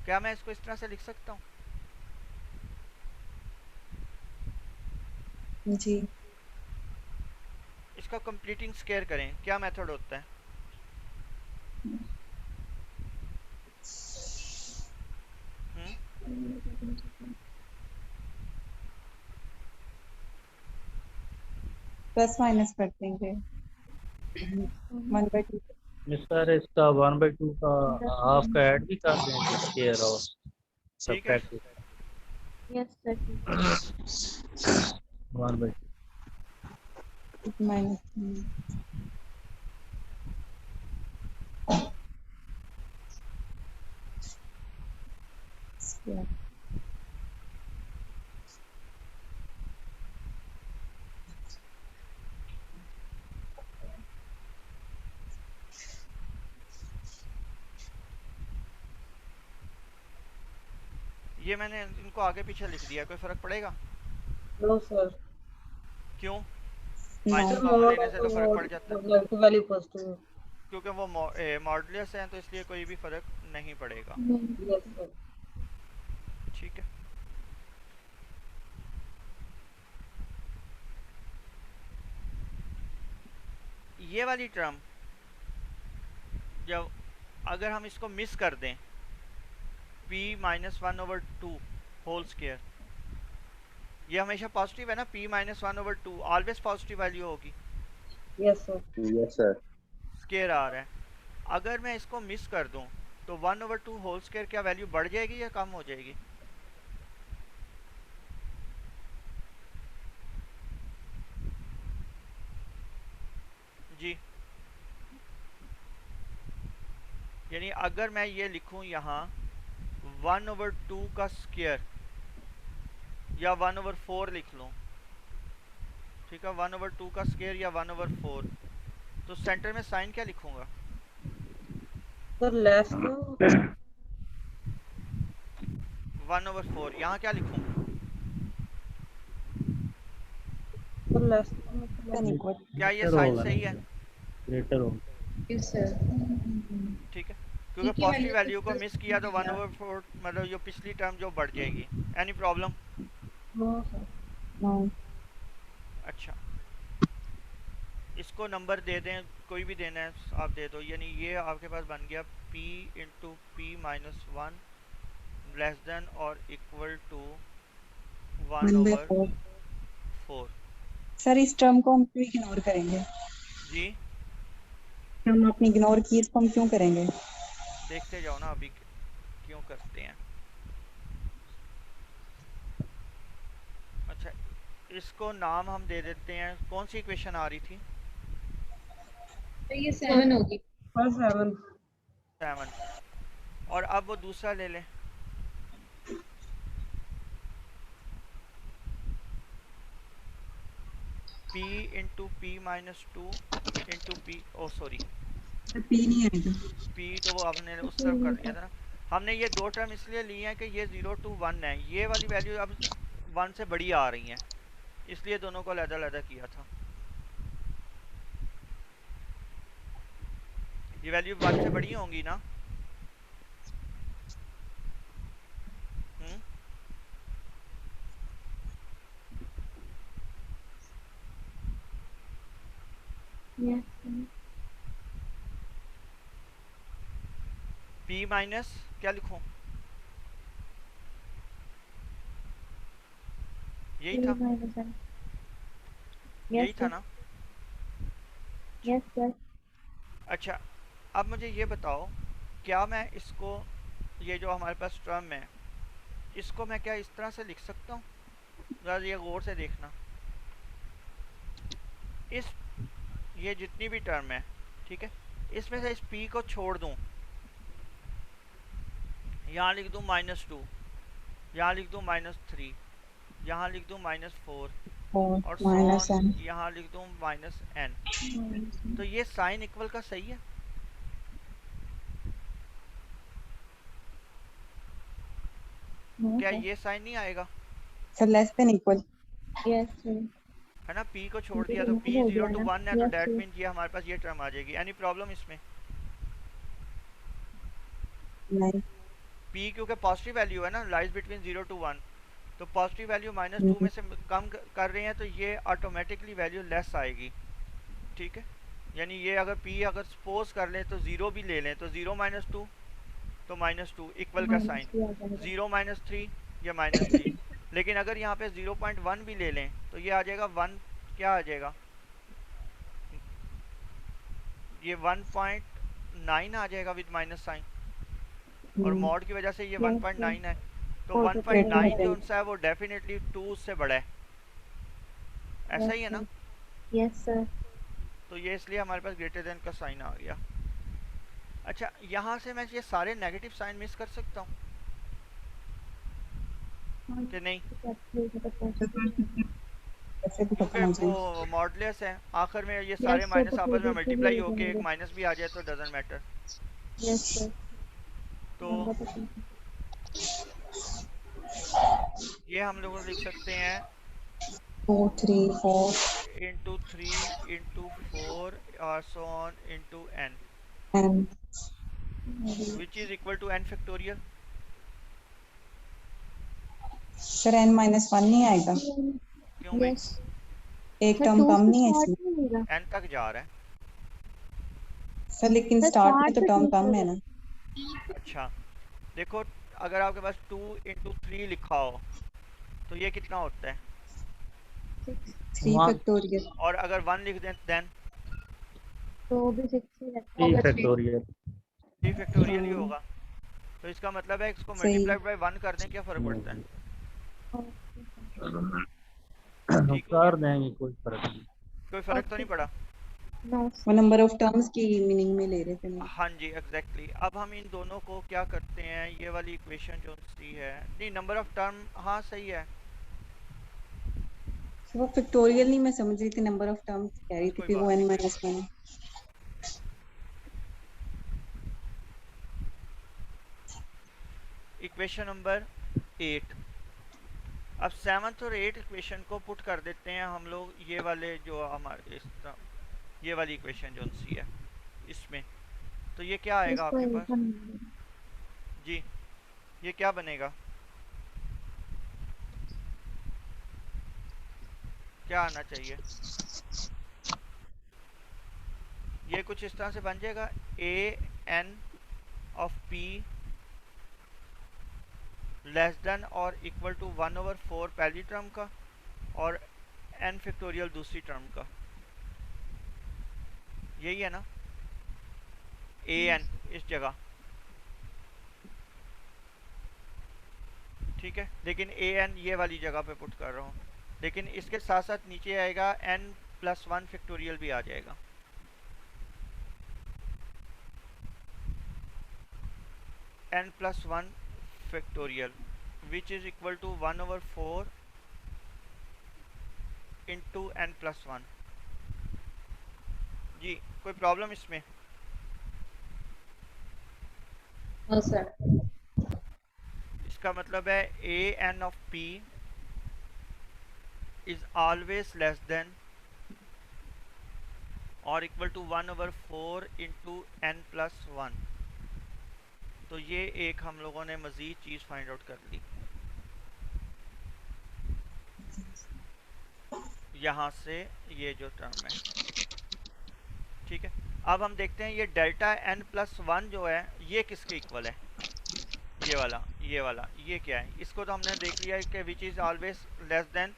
क्या मैं इसको इस तरह से लिख सकता हूँ? जी। इसका कंप्लीटिंग स्क्वायर करें, क्या मेथड होता है? प्लस माइनस कर देंगे 1/2। सर इसका 1/2 का हाफ का ऐड भी कर देंगे स्क्वायर और ठीक है, सब्ट्रैक्ट यस सर 1/2। माइनस ये मैंने इनको आगे पीछे लिख दिया, कोई फर्क पड़ेगा? नो सर, क्यों? नो। माइनस कॉमन लेने से तो फर्क पड़ जाता है, नेगेटिव वैल्यू पॉजिटिव। क्योंकि वो मॉडुलस हैं, तो इसलिए कोई भी फर्क नहीं पड़ेगा। Yes sir. ठीक है, ये वाली टर्म जब अगर हम इसको मिस कर दें p माइनस 1/2 होल स्क्वायर, ये हमेशा पॉजिटिव है ना। p minus 1/2 always positive value होगी, yes sir. Yes sir. Square आ रहा है। अगर मैं इसको मिस कर दूं तो 1/2 होल स्क्वायर क्या वैल्यू बढ़ जाएगी या कम हो जाएगी? जी, यानी अगर मैं ये लिखूं यहाँ 1/2 का स्क्वायर या 1/4 लिख लूं, ठीक है, 1/2 का स्क्वायर या 1/4, तो सेंटर में साइन क्या लिखूंगा? Sir less to 1/4। यहाँ क्या लिखूं? सर लेस क्या ये साइन सही है? ग्रेटर हो यस सर। ठीक है, क्योंकि की पॉजिटिव value वैल्यू को plus मिस किया तो किया। 1/4 मतलब जो पिछली टर्म जो बढ़ जाएगी। Any problem? No sir. No. अच्छा, इसको नंबर दे दें, कोई भी देना है आप दे दो। यानी ये आपके पास बन गया p into p minus 1 less than और equal to 1 1 by over 4 4। Sir इस टर्म को हम क्यों इग्नोर करेंगे? जी हम अपनी इग्नोर की इसको हम क्यों करेंगे? देखते जाओ ना अभी क्यों करते हैं। अच्छा, इसको नाम हम दे देते हैं। कौन सी इक्वेशन आ रही थी? तो ये 7 होगी। और 7 7। और अब वो दूसरा ले लें। p into p minus 2 into p, ओ सॉरी, पी नहीं आएगा। p तो वो हमने उस तरफ कर दिया था ना। हमने ये दो टर्म इसलिए लिए हैं कि ये 0 to 1 है, ये वाली वैल्यू अब 1 से बड़ी आ रही हैं, इसलिए दोनों को अलग-अलग किया था। ये वैल्यू 1 से बड़ी होंगी ना? Yes, p माइनस क्या लिखूं? यही था, यही था ना? yes, sir. अच्छा, अब मुझे ये बताओ, क्या मैं इसको, ये जो हमारे पास टर्म है, इसको मैं क्या इस तरह से लिख सकता हूँ? ज़रा ये गौर से देखना। इस ये जितनी भी टर्म है, ठीक है, इसमें से इस p को छोड़ दूँ, यहाँ लिख दूँ -2, यहाँ लिख दूँ -3, यहाँ लिख दूँ -4 और माइनस सॉन n यहाँ लिख दूँ -n, तो ये साइन इक्वल का सही है? No, क्या sir. ये साइन नहीं आएगा? Sir less than equal. Yes, sir. है ना, p को छोड़ दिया तो p हो 0 गया to ना? 1 है, तो Yes, डेट sir. मीन ये हमारे पास ये टर्म आ जाएगी। एनी प्रॉब्लम इसमें? नहीं। p क्योंकि पॉजिटिव वैल्यू है ना, लाइज बिटवीन 0 to 1, तो पॉजिटिव वैल्यू -2 में से कम कर रहे हैं, तो ये ऑटोमेटिकली वैल्यू लेस आएगी, ठीक है। यानी ये अगर p अगर सपोज कर लें तो 0 भी ले लें, तो 0 -2 तो -2 इक्वल का साइन, 0 -3 या -3, लेकिन अगर यहाँ पे 0.1 भी ले लें तो ये आ जाएगा 1, क्या आ जाएगा, ये 1.9 आ जाएगा विद माइनस साइन, और मॉड की वजह से ये 1.9 है, तो 1.9 जो उनसा है वो डेफिनेटली 2 से बड़ा है, ऐसा ही है ना? Yes, sir. तो ये इसलिए हमारे पास ग्रेटर देन का साइन आ गया। अच्छा, यहाँ से मैं ये सारे नेगेटिव साइन मिस कर सकता हूँ कि नहीं? क्योंकि वो मॉडलेस है, आखिर में ये सारे Yes, sir, माइनस तो आपस में फिर मल्टीप्लाई भी होके एक बनेगा। माइनस भी आ जाए तो डजंट मैटर। Yes, sir. तो ये हम लोग लिख सकते हैं 2 3 4 इंटू 3 इंटू 4 और so on into n, n which is equal to n factorial. Sir n -1 नहीं आएगा। क्यों भाई? Yes. एक सर, टर्म 2 कम से नहीं है start इसमें नहीं होगा। n तक जा रहा है। सर, लेकिन सर, स्टार्ट में start तो से टर्म 2 कम है होगा। ना। अच्छा देखो, अगर आपके पास 2 इंटू 3 लिखा हो तो ये कितना होता है, 3 फैक्टोरियल। और अगर 1 लिख दें देन तो भी 6 ही लगता 3 है। फैक्टोरियल 3 फैक्टोरियल ही होगा। तो इसका मतलब है इसको सही। मल्टीप्लाई बाय 1 कर दें, क्या फ़र्क पड़ता है? ठीक हो कर गया? देंगे, कोई फर्क नहीं। कोई फ़र्क तो नहीं पड़ा? No, वो नंबर ऑफ टर्म्स की मीनिंग में ले रहे थे ना। हाँ जी एग्जैक्टली। अब हम इन दोनों को क्या करते हैं, ये वाली इक्वेशन जो सी है, नहीं नंबर ऑफ टर्म, हाँ सही है, वो फैक्टोरियल नहीं मैं समझ रही थी, नंबर ऑफ टर्म्स कह रही थी कोई कि वो बात n नहीं, -1। Equation number 8। अब 7th और 8th इक्वेशन को पुट कर देते हैं हम लोग, ये वाले जो हमारे ये वाली इक्वेशन जो सी है इसमें, तो ये क्या आएगा इसको आपके पास? एकदम जी ये क्या बनेगा, क्या आना चाहिए? ये कुछ इस तरह से बन जाएगा, a n of p less than और इक्वल टू 1/4 पहली टर्म का और n फैक्टोरियल दूसरी टर्म का, यही है ना an इस जगह, ठीक है। लेकिन an ये वाली जगह पे पुट कर रहा हूँ, लेकिन इसके साथ साथ नीचे आएगा n+1 फैक्टोरियल भी आ जाएगा। n+1 factorial which is equal to 1/4 into n+1। जी कोई प्रॉब्लम इसमें? हाँ सर। इसका मतलब है an of p is always less than or equal to 1/4 into n+1। तो ये एक हम लोगों ने मज़ीद चीज़ फाइंड आउट कर ली यहाँ से, ये जो टर्म है, ठीक है। अब हम देखते हैं ये डेल्टा n+1 जो है ये किसके इक्वल है, ये वाला ये क्या है। इसको तो हमने देख लिया है कि which is always less than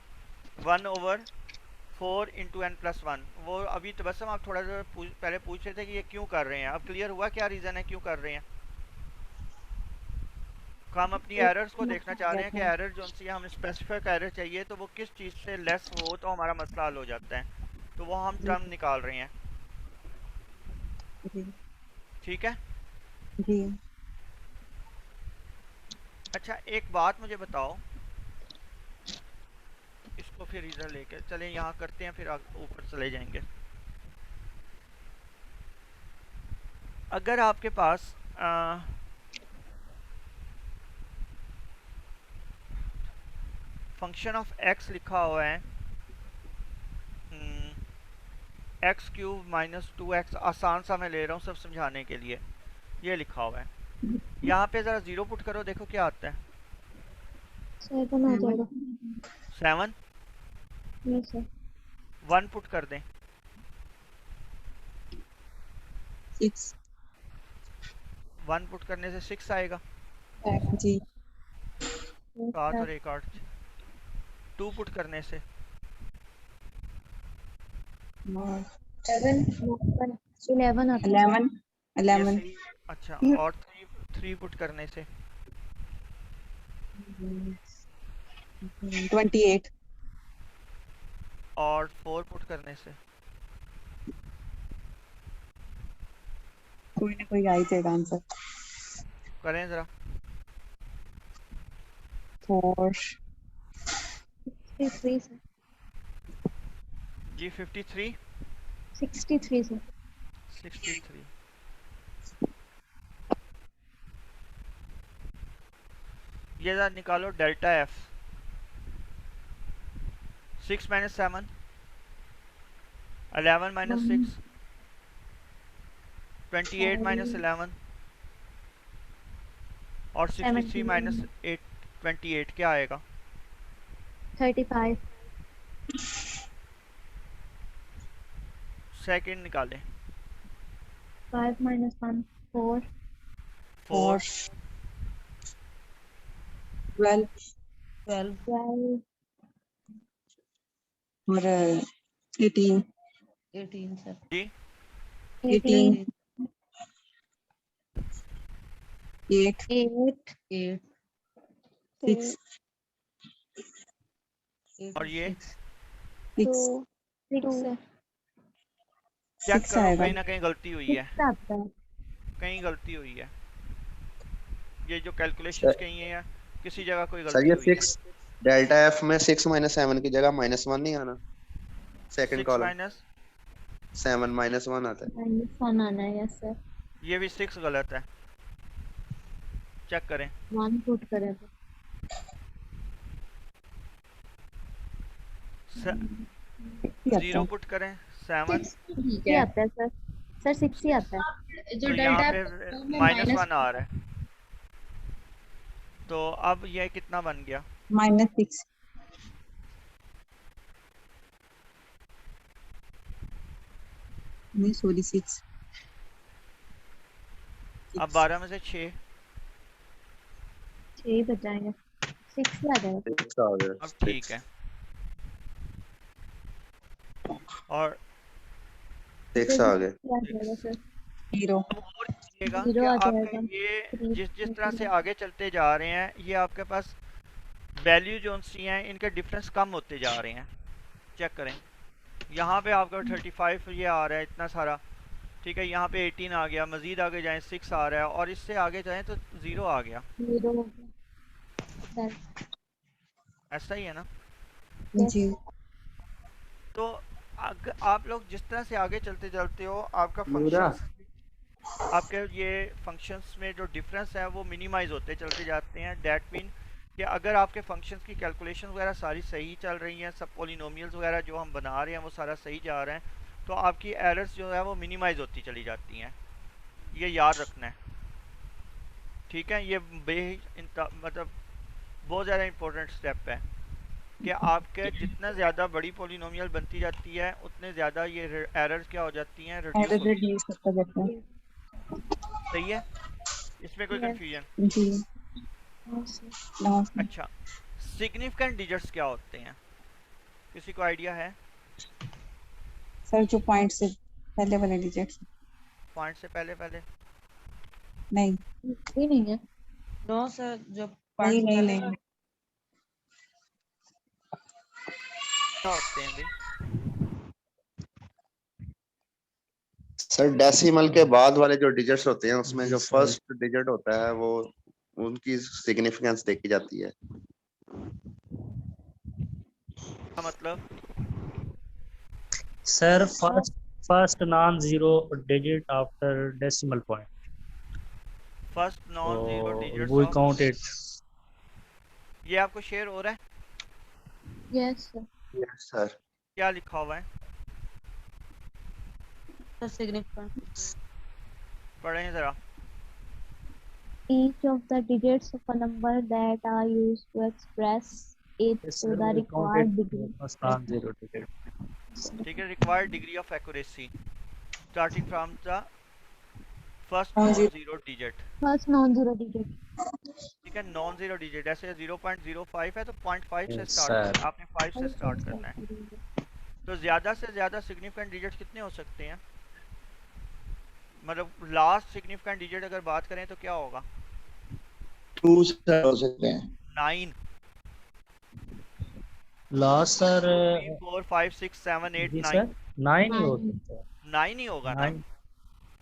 1/4 into n+1। वो अभी तबस्सुम आप थोड़ा सा पहले पूछ रहे थे कि ये क्यों कर रहे हैं, अब क्लियर हुआ क्या रीज़न है क्यों कर रहे हैं। हम अपनी एरर्स को देखना चाह रहे हैं कि एरर जो सी हमें स्पेसिफिक एरर चाहिए तो वो किस चीज़ से लेस हो तो हमारा मसला हल हो जाता है, तो वो हम टर्म निकाल रहे हैं, ठीक है जी। अच्छा एक बात मुझे बताओ, इसको फिर इधर लेके चलें, यहाँ करते हैं फिर ऊपर चले जाएंगे। अगर आपके पास फंक्शन ऑफ x लिखा हुआ है x³ - 2x, आसान सा मैं ले रहा हूँ सब समझाने के लिए, ये लिखा हुआ है। यहाँ पे ज़रा 0 पुट करो, देखो क्या आता है। 7 आ जाएगा। 7 यस सर। 1 पुट कर दें, 6 1 पुट करने से 6 आएगा, जी। 7 और 1 8। 2 पुट करने से 11 आता है। 11 ये 11 सही। अच्छा और 3 पुट करने से 28 और 4 पुट करने से कोई ना कोई आ ही जाएगा आंसर। करें ज़रा। 4 63 सर। जी 53 63 सर। 63। ये ज़रा निकालो डेल्टा f। 6 - 7 11 - 6 28 - 11 और 63 - 8 28 क्या आएगा? 35। सेकंड निकालें। 5 - 1 4। 4 12 12 और 18 सर। जी 18 8 8 6 और ये 6 6 है। चेक 6 करो, आएगा। कहीं ना कहीं गलती हुई है, 6 आता है। कहीं गलती हुई है। ये जो कैलकुलेशंस कही है किसी जगह कोई सर गलती ये हुई है। 6 डेल्टा एफ में 6 - 7 की जगह -1 नहीं आना, सेकंड 6 कॉलम माइनस 7 -1 आता है। -1 आना है। Yes sir. ये भी 6 गलत है, चेक करें। 1 पुट करें तो 0 पुट करें 7 ठीक ये है। आता है सर। सर 6 ही आता है। जो तो यहाँ डेल्टा पे में -1 आ रहा है, तो अब ये कितना बन गया? -6 नहीं सॉरी 6 अब 12 में से 6 6 ही बच जाएंगे। 6 ही आ जाएगा। 6 आ गया। अब ठीक है। और 6 आ गया। क्या आ जाएगा सर? 0 अब और कीजिएगा 0 कि आ आपके जाएगा। ये 3 जिस जिस तरह से आगे चलते जा रहे हैं, ये आपके पास वैल्यू जो सी हैं इनके डिफरेंस कम होते जा रहे हैं। चेक करें, यहाँ पे आपका 35 ये आ रहा है इतना सारा, ठीक है, यहाँ पे 18 आ गया, मजीद आगे जाएं 6 आ रहा है, और इससे आगे जाएं तो 0 आ गया। 0 हो गया सर। ऐसा ही है ना? जी तो आप लोग जिस तरह से आगे चलते चलते हो, आपका फंक्शंस, आपके ये फंक्शंस में जो डिफरेंस है वो मिनिमाइज होते चलते जाते हैं। डैट मीन कि अगर आपके फंक्शंस की कैलकुलेशन वगैरह सारी सही चल रही हैं, सब पॉलिनोमियल्स वगैरह जो हम बना रहे हैं वो सारा सही जा रहा है, तो आपकी एरर्स जो है वो मिनिमाइज होती चली जाती हैं। ये याद रखना है, ठीक है? ये मतलब बहुत ज़्यादा इंपॉर्टेंट स्टेप है कि आपके जितना ज़्यादा बड़ी पॉलिनोमियल बनती जाती है उतने ज़्यादा ये एरर्स क्या हो जाती हैं, रिड्यूस एरर होती हैं। रिड्यूस होता जाता है। सही है? इसमें कोई Yes. कंफ्यूजन? जी हाँ सर। लास्ट में अच्छा, सिग्निफिकेंट डिजिट्स क्या होते हैं? किसी को आइडिया है? सर जो पॉइंट से पहले वाले डिजिट्स पॉइंट से पहले पहले नहीं ये नहीं है। नो सर, जो नहीं नहीं पहले नहीं क्या होते हैं भाई? सर डेसिमल के बाद वाले जो डिजिट्स होते हैं उसमें जो फर्स्ट डिजिट होता है वो उनकी सिग्निफिकेंस देखी जाती है। क्या मतलब? Sir first non zero digit after decimal point, first non zero so digits we of, count it. ये आपको शेयर हो रहा है? Yes sir. Yes sir. क्या लिखा हुआ है? सिग्निफिकेंट पढ़ें ज़रा। Each of the digits of a number that are used to express it Yes, to sir, the we required count it degree. first non-zero digit. ठीक है, required degree of accuracy starting from the first non Non-zero. Zero digit. First non-zero digit. ठीक है, non zero digit, ऐसे 0.05 है तो 0.5 से Yes, start sir. करना, आपने 5 से स्टार्ट करना है। तो ज़्यादा से ज़्यादा सिग्निफिकेंट डिजिट कितने हो सकते हैं? मतलब लास्ट सिग्निफिकेंट डिजिट अगर बात करें तो क्या होगा? 2 से हो सकते हैं। 9, Last sir 3, 4, 5, 6, 7, 8, जी 9। सर 9 ही हो Nine. सकता है। 9 ही होगा ना? 9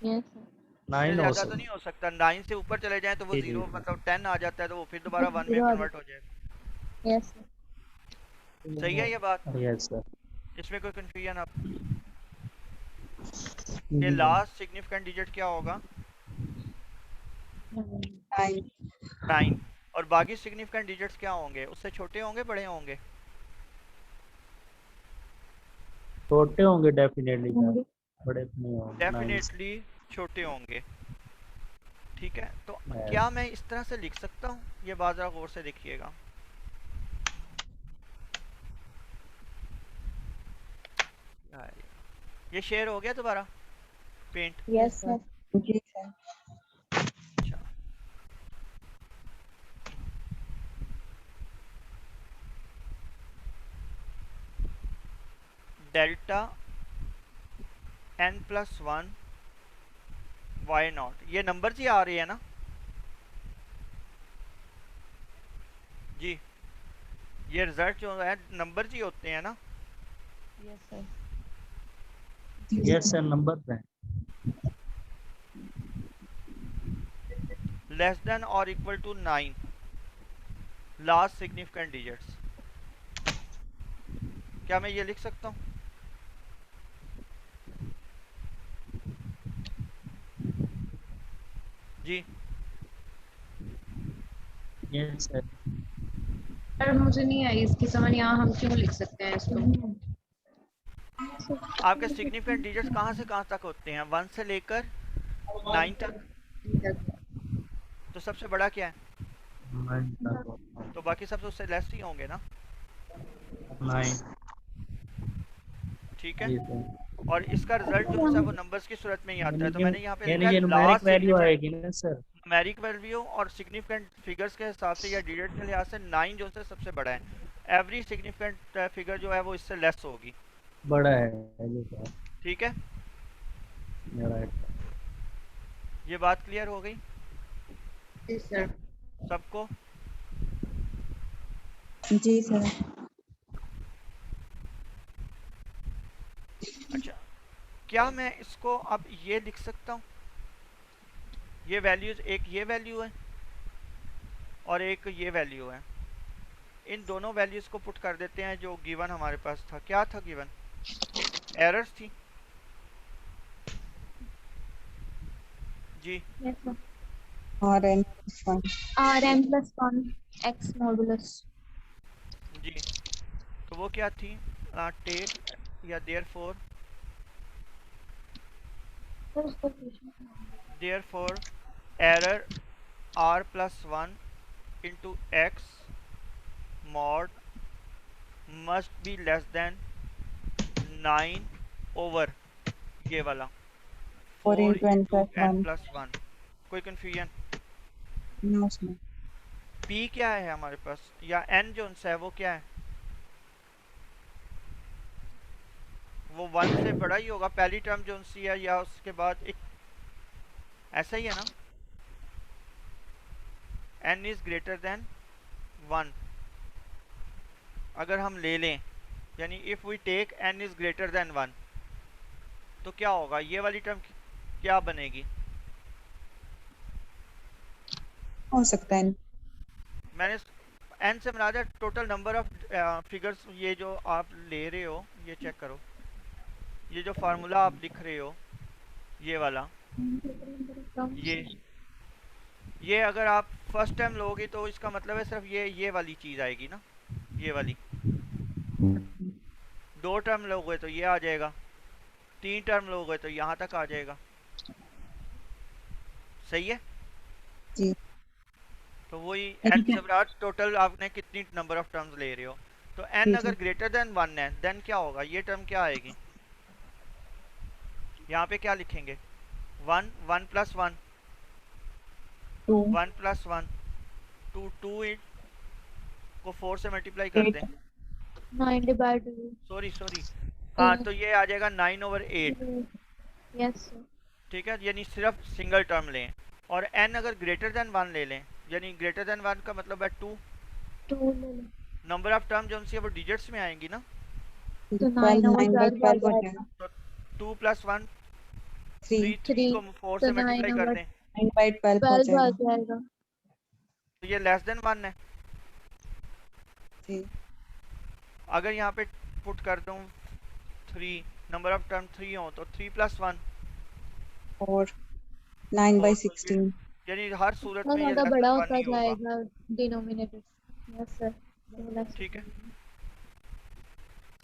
Yes sir. 9 हो ज़्यादा तो सकता नहीं हो सकता। 9 से ऊपर चले जाएं तो वो जी, जी, 0 जी। मतलब 10 आ जाता है, तो वो फिर दोबारा 1 में Zero आ कन्वर्ट हो जाएगा। Yes sir. सही है ये बात? Yes sir. इसमें कोई कंफ्यूजन आप? ये लास्ट सिग्निफिकेंट डिजिट क्या होगा? 9 9। और बाकी सिग्निफिकेंट डिजिट्स क्या होंगे? उससे छोटे होंगे, बड़े होंगे? छोटे होंगे डेफिनेटली सर, होंगे। बड़े नहीं होंगे। डेफिनेटली छोटे होंगे। ठीक है, तो Yes. क्या मैं इस तरह से लिख सकता हूँ? ये बात ज़रा गौर से देखिएगा। ये शेयर हो गया दोबारा पेंट? Yes sir. जी सर अच्छा, डेल्टा n+1 y0, ये नंबर जी आ रही है ना जी? ये रिजल्ट जो है नंबर जी होते हैं ना? Yes sir. Yes sir number पे लेस देन और equal to 9 last significant digits. क्या मैं ये लिख सकता हूँ? जी यस सर। पर मुझे नहीं आई इसकी समझ, यहाँ हम क्यों लिख सकते हैं इसको? आपके सिग्निफिकेंट डिजिट्स कहाँ से कहाँ तक होते हैं? 1 से लेकर 9 तक। तो सबसे बड़ा क्या है? 9 तो बाकी सब तो उससे लेस ही होंगे ना? 9 ठीक है, जी सर। और इसका रिजल्ट जो है वो नंबर्स की सूरत में ही आता है। तो मैंने यहाँ पे यानी लिखा ये है न्यूमेरिक लास्ट वैल्यू सिग्निफिकेंट। आएगी ना सर? न्यूमेरिक वैल्यू और सिग्निफिकेंट फिगर्स के हिसाब से या डिजिट के लिहाज से 9 जो है सबसे बड़ा है। एवरी सिग्निफिकेंट फिगर जो है वो इससे लेस होगी। बड़ा है ये तो। ठीक है, राइट। ये बात क्लियर हो गई जी सर। सबको? जी सर। अच्छा, क्या मैं इसको अब ये लिख सकता हूँ? ये वैल्यूज, एक ये वैल्यू है और एक ये वैल्यू है। इन दोनों वैल्यूज को पुट कर देते हैं जो गिवन हमारे पास था। क्या था गिवन? एरर्स थी जी। और n Rn+1 x modulus। जी, तो वो क्या थी? टेक या therefore error r+1 into x mod must be less than 9 over ये वाला 4 into n plus n 1. plus 1। कोई कंफ्यूजन? No sir. p क्या है हमारे पास, या n जो है वो क्या है? वो 1 से बड़ा ही होगा पहली टर्म जो सी है, या उसके बाद एक ऐसा ही है ना? n इज ग्रेटर देन 1 अगर हम ले लें, यानी if we take n is greater than 1 तो क्या होगा? ये वाली टर्म क्या बनेगी? हो सकता है मैंने n से मिला दिया टोटल नंबर ऑफ फिगर्स। ये जो आप ले रहे हो, ये चेक करो, ये जो फार्मूला आप लिख रहे हो ये वाला, ये अगर आप फर्स्ट टाइम लोगे तो इसका मतलब है सिर्फ ये वाली चीज़ आएगी ना, ये वाली। 2 टर्म लोगे तो ये आ जाएगा, 3 टर्म लोगे तो यहाँ तक आ जाएगा। सही है जी। तो वही n से मिला टोटल आपने कितनी नंबर ऑफ टर्म्स ले रहे हो। तो n अगर ग्रेटर देन 1 है देन क्या होगा? ये टर्म क्या आएगी? यहाँ पे क्या लिखेंगे? 1 1 plus 1 1 plus 1 2 को 4 से मल्टीप्लाई कर दें। 9 divided। सॉरी हाँ, तो ये आ जाएगा 9/8। Yes sir. ठीक है, यानी सिर्फ सिंगल टर्म लें। और n अगर ग्रेटर देन 1 ले लें, यानी ग्रेटर देन 1 का मतलब है 2 नंबर ऑफ टर्म जो उनसे वो डिजिट्स में आएंगी ना, तो 9/12 हो जाएगा। तो 2 plus 1 3 3 को 4 से मल्टीप्लाई कर दें 9/12 हो 12 आ जाएगा। जाएगा। तो ये लेस देन 1 है। जी। अगर यहाँ पे पुट कर दूं 3, नंबर ऑफ टर्म 3 हो तो 3 plus 1 और 9/16। यानी हर सूरत इतना में ये ज्यादा लेस बड़ा देन 1 होता ही होगा। जाएगा डिनोमिनेटर। Yes sir. ठीक है,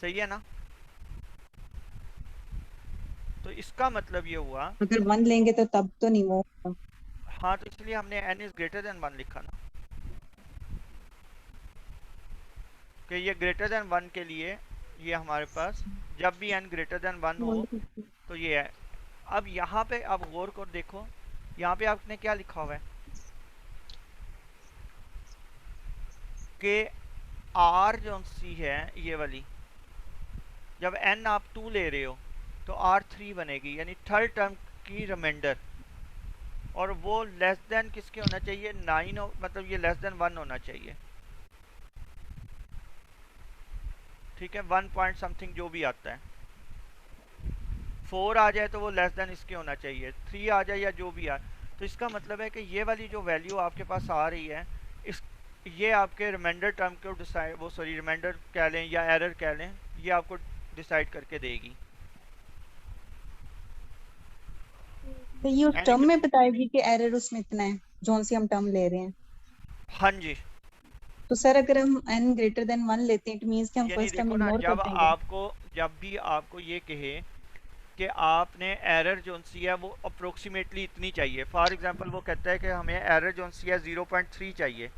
सही है ना? तो इसका मतलब ये हुआ, अगर 1 लेंगे तो तब तो नहीं वो होगा। हाँ, तो इसलिए हमने n इज ग्रेटर देन 1 लिखा ना, कि ये ग्रेटर देन 1 के लिए ये हमारे पास जब भी n ग्रेटर देन 1 हो तो ये है। अब यहाँ पे आप गौर कर देखो, यहाँ पे आपने क्या लिखा हुआ है कि r जो सी है ये वाली, जब n आप 2 ले रहे हो तो r 3 बनेगी, यानी थर्ड टर्म की रिमाइंडर। और वो लेस देन किसके होना चाहिए? 9 मतलब ये लेस देन 1 होना चाहिए। ठीक है, 1 पॉइंट समथिंग जो भी आता है। 4 आ जाए तो वो लेस देन इसके होना चाहिए, 3 आ जाए या जो भी आ। तो इसका मतलब है कि ये वाली जो वैल्यू आपके पास आ रही है, इस ये आपके रिमाइंडर टर्म को डिसाइड, वो सॉरी रिमाइंडर कह लें या एरर कह लें, ये आपको डिसाइड करके देगी। तो ये उस टर्म में बताएगी कि एरर उसमें इतना है जोन सी हम टर्म ले रहे हैं। हाँ जी, तो सर अगर हम n ग्रेटर देन 1 लेते हैं इट मींस कि हम यानी फर्स्ट टर्म देखो ना, इग्नोर कर देंगे। जब भी आपको ये कहे कि आपने एरर जो सी है वो अप्रोक्सीमेटली इतनी चाहिए, फॉर एग्जांपल वो कहता है कि हमें एरर जो सी है 0.3 चाहिए,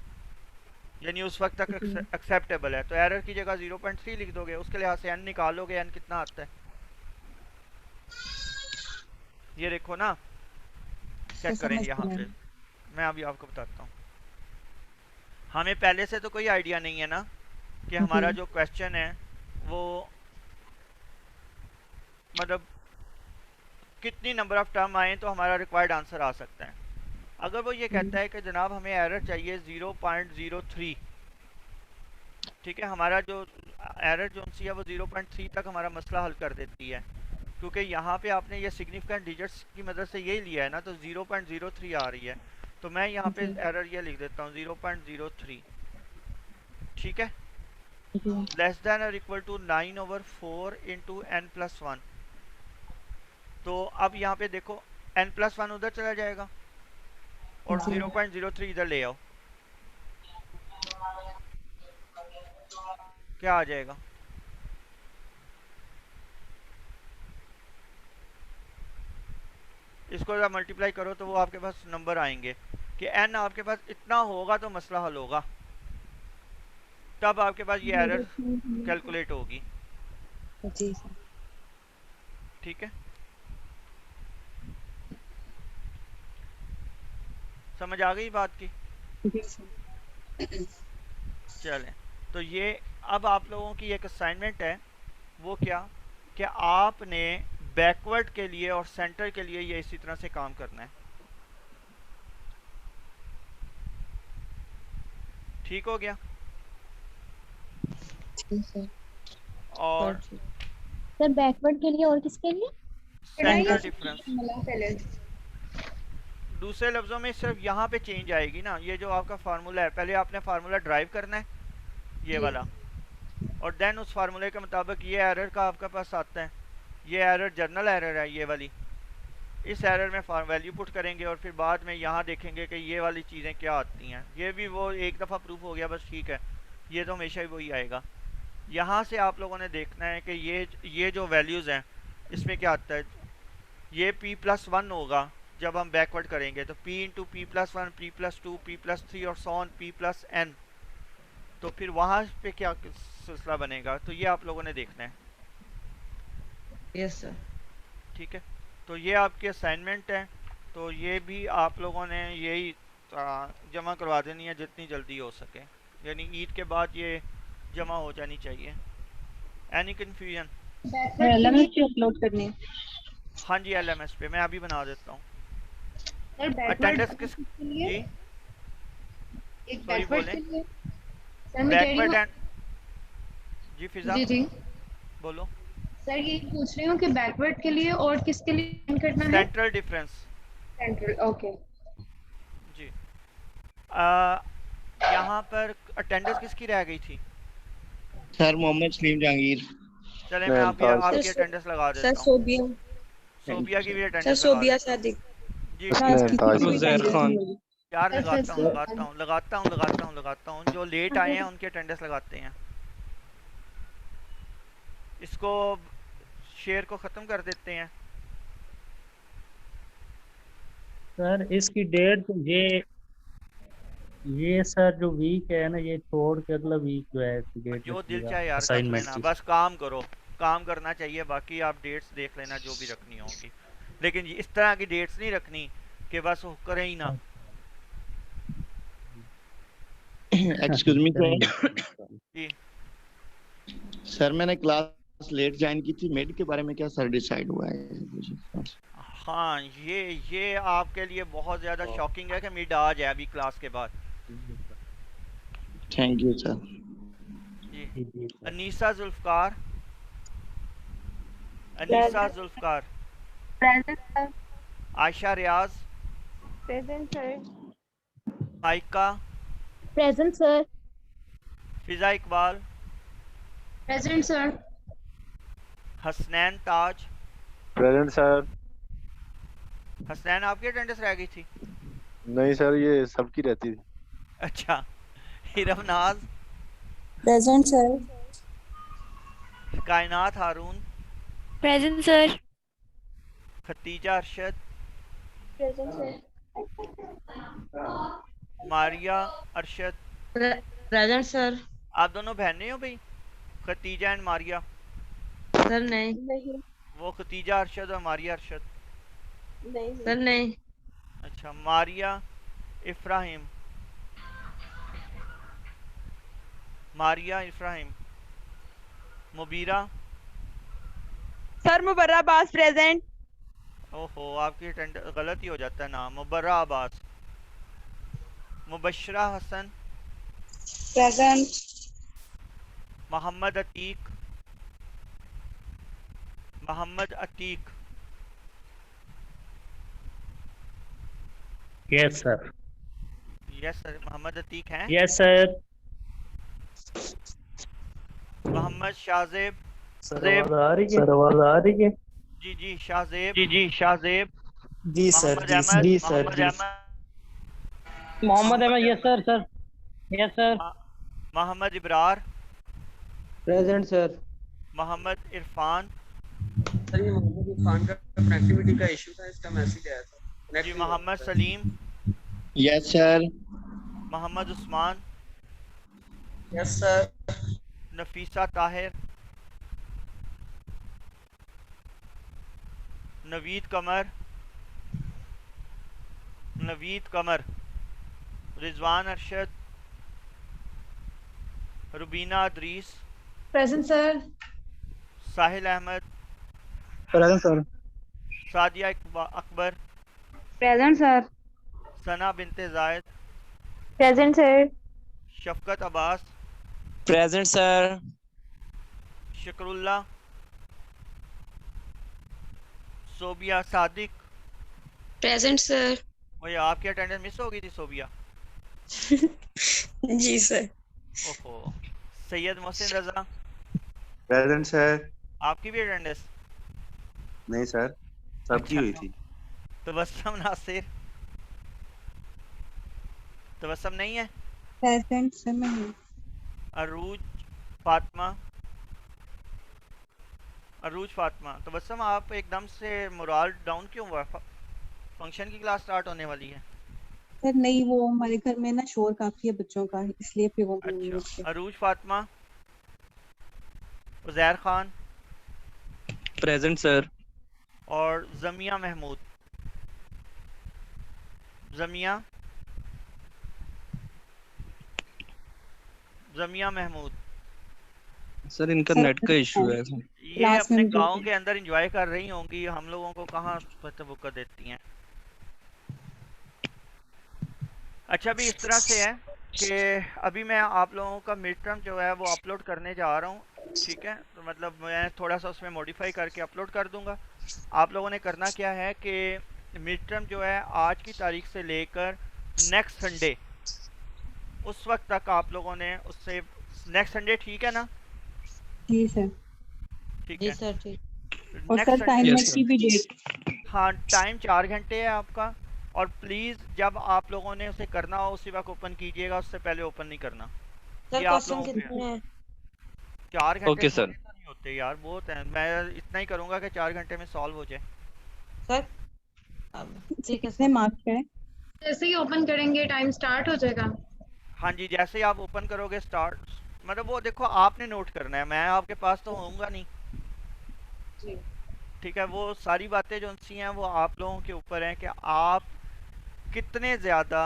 यानी उस वक्त तक एक्सेप्टेबल है, तो एरर की जगह 0.3 लिख दोगे, उसके लिहाज से n निकालोगे, n कितना आता है ये देखो ना, चेक करें यहाँ पे मैं अभी आपको बताता हूँ। हमें पहले से तो कोई आइडिया नहीं है ना कि हमारा जो क्वेश्चन है वो मतलब कितनी नंबर ऑफ टर्म आए तो हमारा रिक्वायर्ड आंसर आ सकता है। अगर वो ये कहता है कि जनाब हमें एरर चाहिए 0.03, ठीक है, हमारा जो एरर जो सी है वो 0.3 तक हमारा मसला हल कर देती है, क्योंकि यहाँ पे आपने ये सिग्निफिकेंट डिजिट्स की मदद से यही लिया है ना, तो 0.03 आ रही है। तो मैं यहाँ पे एरर ये लिख देता हूँ 0.03, ठीक है, लेस देन और इक्वल टू 9/4 इंटू n+1। तो अब यहाँ पे देखो n+1 उधर चला जाएगा और 0.03 इधर ले आओ, क्या आ जाएगा? इसको जब मल्टीप्लाई करो तो वो आपके पास नंबर आएंगे कि n आपके पास इतना होगा तो मसला हल होगा, तब आपके पास ये एरर कैलकुलेट होगी। जी सर। ठीक है, समझ आ गई बात की? जी सर। चलें, तो ये अब आप लोगों की एक असाइनमेंट है, वो क्या कि आपने बैकवर्ड के लिए और सेंटर के लिए ये इसी तरह से काम करना है। ठीक हो गया? और सर बैकवर्ड के लिए और किसके लिए? Centre difference. दूसरे लफ्जों में सिर्फ यहाँ पे चेंज आएगी ना, ये जो आपका फार्मूला है, पहले आपने फार्मूला ड्राइव करना है ये वाला, और देन उस फार्मूले के मुताबिक ये एरर का आपके पास आता है, ये एरर जर्नल एरर है ये वाली, इस एरर में वैल्यू पुट करेंगे और फिर बाद में यहाँ देखेंगे कि ये वाली चीज़ें क्या आती हैं। ये भी वो एक दफ़ा प्रूफ हो गया बस, ठीक है, ये तो हमेशा ही वही आएगा। यहाँ से आप लोगों ने देखना है कि ये जो वैल्यूज़ हैं इसमें क्या आता है। ये p+1 होगा जब हम बैकवर्ड करेंगे, तो p into p+1, p+2, p+3 और सो ऑन p+n, तो फिर वहाँ पे क्या सिलसिला बनेगा, तो ये आप लोगों ने देखना है। Yes sir. ठीक है, तो ये आपकी असाइनमेंट है, तो ये भी आप लोगों ने यही जमा करवा देनी है जितनी जल्दी हो सके, यानी ईद के बाद ये जमा हो जानी चाहिए। Any confusion? LMS पे अपलोड करनी है। हाँ जी, LMS पे मैं अभी बना देता हूँ। अटेंडेंस किस लिए जी एक सॉरी बैकवर्ड बोलें, के लिए सर मैं कह रही बैकवर्ड हूँ। एंड जी फिजा जी जी बोलो। सर ये पूछ रही हूँ कि बैकवर्ड के लिए और किसके लिए करना है? Central difference. सेंट्रल, ओके जी यहाँ पर अटेंडेंस किसकी रह गई थी? सर मोहम्मद सलीम जहांगीर। चले मैं आपकी अटेंडेंस लगा देता हूँ। सोबिया की भी अटेंडेंस लगा सादिक जी ज़ैर खान। यार लगाता हूँ जो लेट आए हैं उनकी अटेंडेंस लगाते हैं। इसको शेयर को ख़त्म कर देते हैं। सर इसकी डेट ये सर जो वीक है ना, ये छोड़ के अगला वीक जो है डेट जो दिल चाहे यार कर लेना, बस काम करो, काम करना चाहिए, बाकी आप डेट्स देख लेना जो भी रखनी होगी, लेकिन इस तरह की डेट्स नहीं रखनी कि बस वो करें ही ना। एक्सक्यूज मी जी सर, मैंने क्लास लेट ज्वाइन की थी, मिड के बारे में क्या सर डिसाइड हुआ है? हाँ, ये आपके लिए बहुत ज़्यादा शॉकिंग है कि मिड आ जाए अभी क्लास के बाद। Thank you sir. जी Anisa Zulfiqar, Ayesha Riyaz, present sir. Maika, present sir. Fiza Iqbal, present sir. Hasnain Taj, present sir. Hasnain आपकी अटेंडेंस रह गई थी? नहीं सर, ये सबकी रहती थी। अच्छा। हिरम नाज, present sir. Kainat Haroon, present sir. Khatija Arshad, present sir. Maria Arshad. Present sir. आप दोनों बहनें हो भाई, खतीजा एंड मारिया? सर नहीं। नहीं वो खतीजा अरशद और मारिया अरशद? नहीं सर नहीं। अच्छा, मारिया इफ्राहिम, मारिया इफ्राहिम, मुबीरा, सर मुबर्रा अब्बास प्रेजेंट। ओहो आपकी अटेंड गलत ही हो जाता है नाम। Mubarra Abbas, Mubashra Hasan, Present. Mohammad Atiq, Mohammad Atiq, yes sir. Yes sir Mohammad Atiq हैं। Yes sir. Mohammad Shahzeb, sir आवाज आ रही है? सर आवाज आ रही है? जी जी शाहजेब, जी जी शाहजेब, जी सर, मोहम्मद जी अहमद, जी sir, Mohammad ji Ahmad, Mohammad Ahmad, yes sir sir, yes sir. Mohammad Ibrar, present sir. Mohammad Irfan, sir ये मोहम्मद इरफान का कनेक्टिविटी का इशू था, इसका मैसेज आया था। जी Mohammad Salim, yes sir. Mohammad Usman, yes sir. Nafisa Tahir, Naveed Qamar, Naveed Qamar, Rizwan Arshad, Rubina Adris, present sir. Sahil Ahmad, present sir. Sadia Akbar, present sir. Sana Binte Zaid, present sir. Shafqat Abbas, present sir. Shakarullah, Sobia Sadiq. Present sir. भैया आपकी अटेंडेंस मिस हो गई थी सोबिया। जी सर। ओहो। Syed Mohsin Raza, present sir. आपकी भी अटेंडेंस? नहीं सर, सबकी हुई थी। तबस्सुम नासिर, तबस्सुम नहीं है। प्रेजेंट सर में हूँ। अरूज फातिमा, अरूज फातिमा। तबस्सुम आप एकदम से मोराल डाउन क्यों हुआ? फंक्शन की क्लास स्टार्ट होने वाली है। सर नहीं, वो हमारे घर में ना शोर काफी है बच्चों का, इसलिए फिर वो अच्छा। अरूज फातिमा, उजैर खान, प्रेजेंट सर। और जमिया महमूद। जमिया, जमिया महमूद। सर इनका नेट का इशू है। ये अपने गांव के अंदर एंजॉय कर रही होंगी, हम लोगों को कहाँ बुक देती हैं। अच्छा अभी इस तरह से है कि अभी मैं आप लोगों का मिड टर्म जो है वो अपलोड करने जा रहा हूँ, ठीक है? तो मतलब मैं थोड़ा सा उसमें मॉडिफाई करके अपलोड कर दूंगा। आप लोगों ने करना क्या है कि मिड टर्म जो है आज की तारीख से लेकर नेक्स्ट संडे उस वक्त तक आप लोगों ने उससे नेक्स्ट संडे, ठीक है ना? जी सर। ठीक जी है सर, ठीक। और सर टाइमर की भी डेट। हाँ टाइम 4 घंटे है आपका। और प्लीज़ जब आप लोगों ने उसे करना हो उसी वक्त ओपन कीजिएगा, उससे पहले ओपन नहीं करना। सर ये आप क्वेश्चन लोगों कितने हैं? 4 घंटे ओके सर। नहीं होते यार, बहुत है। मैं इतना ही करूँगा कि 4 घंटे में सॉल्व हो जाए। सर ठीक है। कितने मार्क्स है? जैसे ही ओपन करेंगे टाइम स्टार्ट हो जाएगा। हाँ जी, जैसे ही आप ओपन करोगे स्टार्ट, मतलब वो देखो आपने नोट करना है, मैं आपके पास तो होऊंगा नहीं। जी ठीक है, वो सारी बातें जो सी हैं वो आप लोगों के ऊपर हैं कि आप कितने ज़्यादा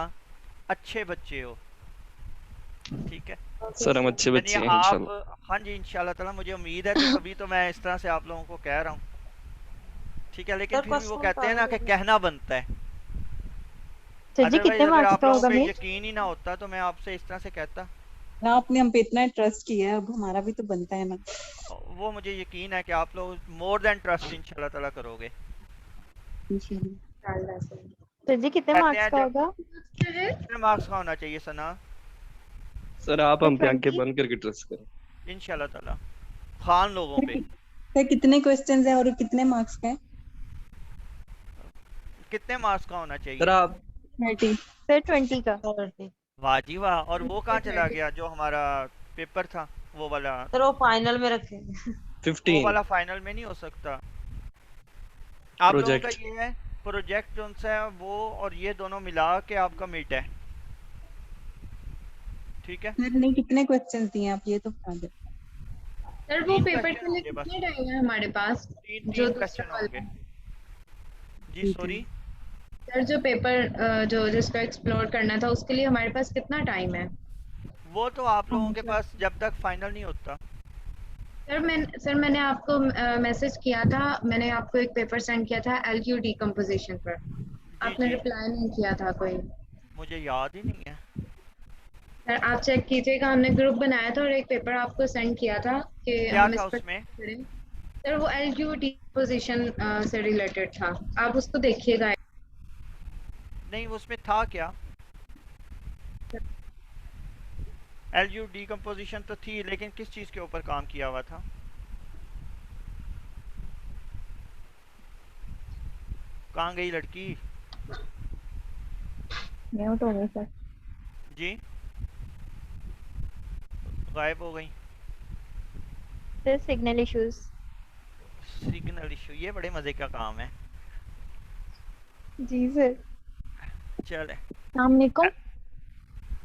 अच्छे बच्चे हो। ठीक है सर हम अच्छे यानी बच्चे हैं आप, इंशाल्लाह। हाँ जी इंशाल्लाह ताला, मुझे उम्मीद है, तो तभी तो मैं इस तरह से आप लोगों को कह रहा हूँ। ठीक है, लेकिन फिर भी वो कहते हैं ना कि कहना बनता है। सर जी कितने अगर मार्क्स आप का लोगों होगा पे मिड? यकीन ही ना होता तो मैं आपसे इस तरह से कहता। ना आपने हम पे इतना ट्रस्ट किया है, अब हमारा भी तो बनता है ना। वो मुझे यकीन है कि आप लोग मोर देन ट्रस्ट इंशाल्लाह ताला करोगे। सर जी कितने मार्क्स का होगा? कितने मार्क्स का होना चाहिए सना? सर आप हम पे आंखें बंद करके ट्रस्ट करें इंशाल्लाह ताला, खान लोगों पे। सर कितने क्वेश्चंस हैं और कितने मार्क्स का है? कितने मार्क्स का होना चाहिए? सर आप 30। सर 20 का। वाह जी वाह। और वो कहाँ चला गया जो हमारा पेपर था वो वाला? सर वो फाइनल में रखे। 15 वो वाला फाइनल में नहीं हो सकता। आप लोगों का ये है प्रोजेक्ट जो है वो, और ये दोनों मिला के आपका मिड है। ठीक है सर नहीं, कितने क्वेश्चंस दिए आप ये तो बता दो। सर वो पेपर के लिए कितने टाइम है हमारे पास? तीन क्वेश्चन होंगे जी। सॉरी सर जो पेपर जो जिसको एक्सप्लोर करना था उसके लिए हमारे पास कितना टाइम है? वो तो आप लोगों के पास जब तक फाइनल नहीं होता। सर मैंने आपको मैसेज किया था, मैंने आपको एक पेपर सेंड किया था एलक्यू डिकम्पोजिशन पर, आपने जी। रिप्लाई नहीं किया था कोई। मुझे याद ही नहीं है। सर आप चेक कीजिएगा, हमने ग्रुप बनाया था और एक पेपर आपको सेंड किया था कि क्या हम था इस पर उसमें? करें। सर वो एलक्यू डिकम्पोजिशन से रिलेटेड था, आप उसको देखिएगा। नहीं उसमें था क्या? एलयू डिकम्पोजिशन तो थी, लेकिन किस चीज़ के ऊपर काम किया हुआ था? कहाँ गई लड़की? म्यूट हो गई सर। जी गायब हो गई। Sir signal issues. Signal issue, ये बड़े मज़े का काम है। जी सर। चले। अस्सलाम वालेकुम।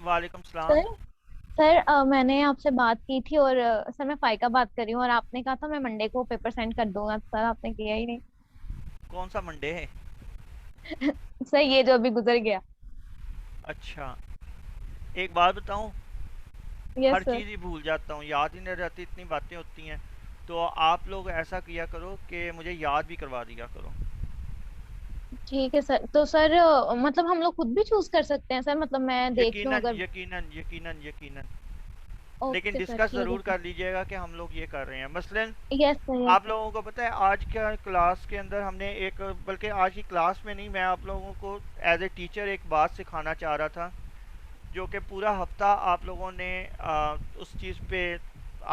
वालेकुम सलाम। सर मैंने आपसे बात की थी और सर मैं फाइका बात कर रही हूँ और आपने कहा था मैं मंडे को पेपर सेंड कर दूंगा, सर आपने किया ही नहीं। कौन सा मंडे है? सर ये जो अभी गुजर गया। अच्छा एक बात बताऊं, यस हर सर। चीज़ ही भूल जाता हूँ, याद ही नहीं रहती, इतनी बातें होती हैं। तो आप लोग ऐसा किया करो कि मुझे याद भी करवा दिया करो। ठीक है सर। तो सर मतलब हम लोग खुद भी चूज कर सकते हैं सर, मतलब मैं देख लूं यकीनन अगर। यकीनन यकीनन यकीनन। लेकिन ओके सर डिस्कस ठीक है ज़रूर सर। कर लीजिएगा कि हम लोग ये कर रहे हैं। मसलन यस सर यस आप सर। लोगों को पता है आज का क्लास के अंदर हमने एक, बल्कि आज की क्लास में नहीं, मैं आप लोगों को एज ए टीचर एक बात सिखाना चाह रहा था, जो कि पूरा हफ्ता आप लोगों ने उस चीज़ पे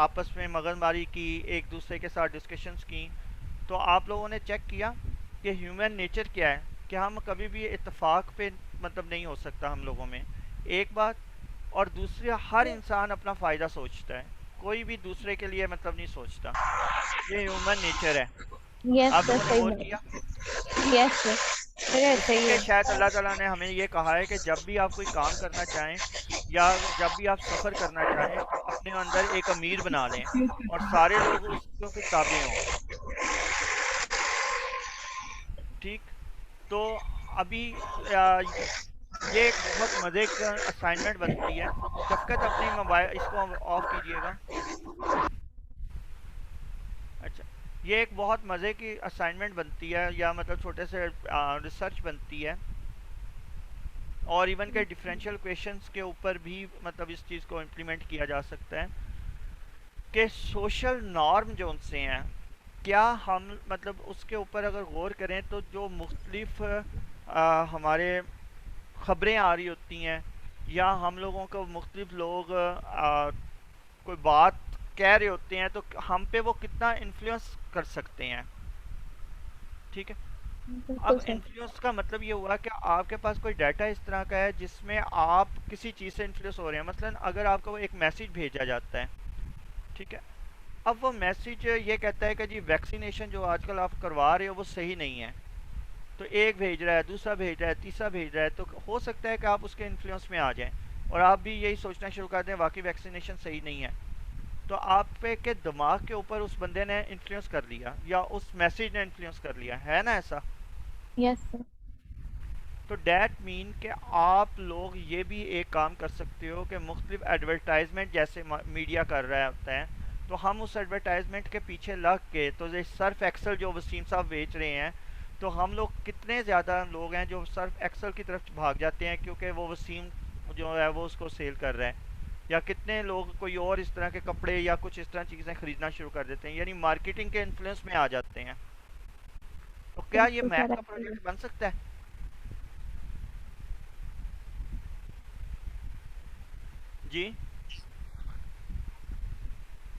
आपस में मगजमारी की, एक दूसरे के साथ डिस्कशंस की। तो आप लोगों ने चेक किया कि ह्यूमन नेचर क्या है, कि हम कभी भी इत्तेफाक पे मतलब नहीं हो सकता हम लोगों में, एक बात। और दूसरी, हर इंसान अपना फ़ायदा सोचता है, कोई भी दूसरे के लिए मतलब नहीं सोचता। ये ह्यूमन नेचर है। यस आप सर लोगों ने सही गौर बात। किया? यस सर सर सही इसीलिए है। शायद अल्लाह ताला ने हमें ये कहा है कि जब भी आप कोई काम करना चाहें या जब भी आप सफ़र करना चाहें तो अपने अंदर एक अमीर बना लें और सारे लोग उसको के ताबे हों। ठीक। तो अभी ये एक बहुत मज़े का असाइनमेंट बनती है। शफ़क़त अपनी मोबाइल इसको ऑफ कीजिएगा। अच्छा, ये एक बहुत मज़े की असाइनमेंट बनती है, या मतलब छोटे से रिसर्च बनती है, और इवन के डिफरेंशियल क्वेश्चंस के ऊपर भी मतलब इस चीज़ को इम्प्लीमेंट किया जा सकता है कि सोशल नॉर्म जो उनसे हैं, क्या हम मतलब उसके ऊपर अगर गौर करें तो जो मुख्तलिफ हमारे ख़बरें आ रही होती हैं, या हम लोगों को मुख्तलिफ लोग कोई बात कह रहे होते हैं, तो हम पे वो कितना इन्फ्लुएंस कर सकते हैं। ठीक है। बिल्कुल अब सर। इन्फ्लुएंस का मतलब ये हुआ कि आपके पास कोई डाटा इस तरह का है जिसमें आप किसी चीज़ से इन्फ्लुएंस हो रहे हैं। मसलन अगर आपको एक मैसेज भेजा जाता है, ठीक है, अब वो मैसेज ये कहता है कि जी वैक्सीनेशन जो आजकल आप करवा रहे हो वो सही नहीं है, तो एक भेज रहा है, दूसरा भेज रहा है, तीसरा भेज रहा है, तो हो सकता है कि आप उसके इन्फ्लुएंस में आ जाएं और आप भी यही सोचना शुरू कर दें वाकई वैक्सीनेशन सही नहीं है। तो आप पे के दिमाग के ऊपर उस बंदे ने इन्फ्लुएंस कर लिया या उस मैसेज ने इन्फ्लुएंस कर लिया, है ना ऐसा? Yes sir. तो डैट मीन कि आप लोग ये भी एक काम कर सकते हो कि मुख्तलिफ एडवर्टाइजमेंट जैसे मीडिया कर रहा होता है, तो हम उस एडवर्टाइजमेंट के पीछे लग के, तो ये सर्फ एक्सल जो वसीम साहब बेच रहे हैं, तो हम लोग कितने ज़्यादा लोग हैं जो सर्फ एक्सल की तरफ भाग जाते हैं क्योंकि वो वसीम जो है वो उसको सेल कर रहा है, या कितने लोग कोई और इस तरह के कपड़े या कुछ इस तरह चीज़ें ख़रीदना शुरू कर देते हैं, यानी मार्केटिंग के इन्फ्लुएंस में आ जाते हैं। तो क्या ये बिल्कुल मैथ सर का प्रोजेक्ट बन सकता है? जी,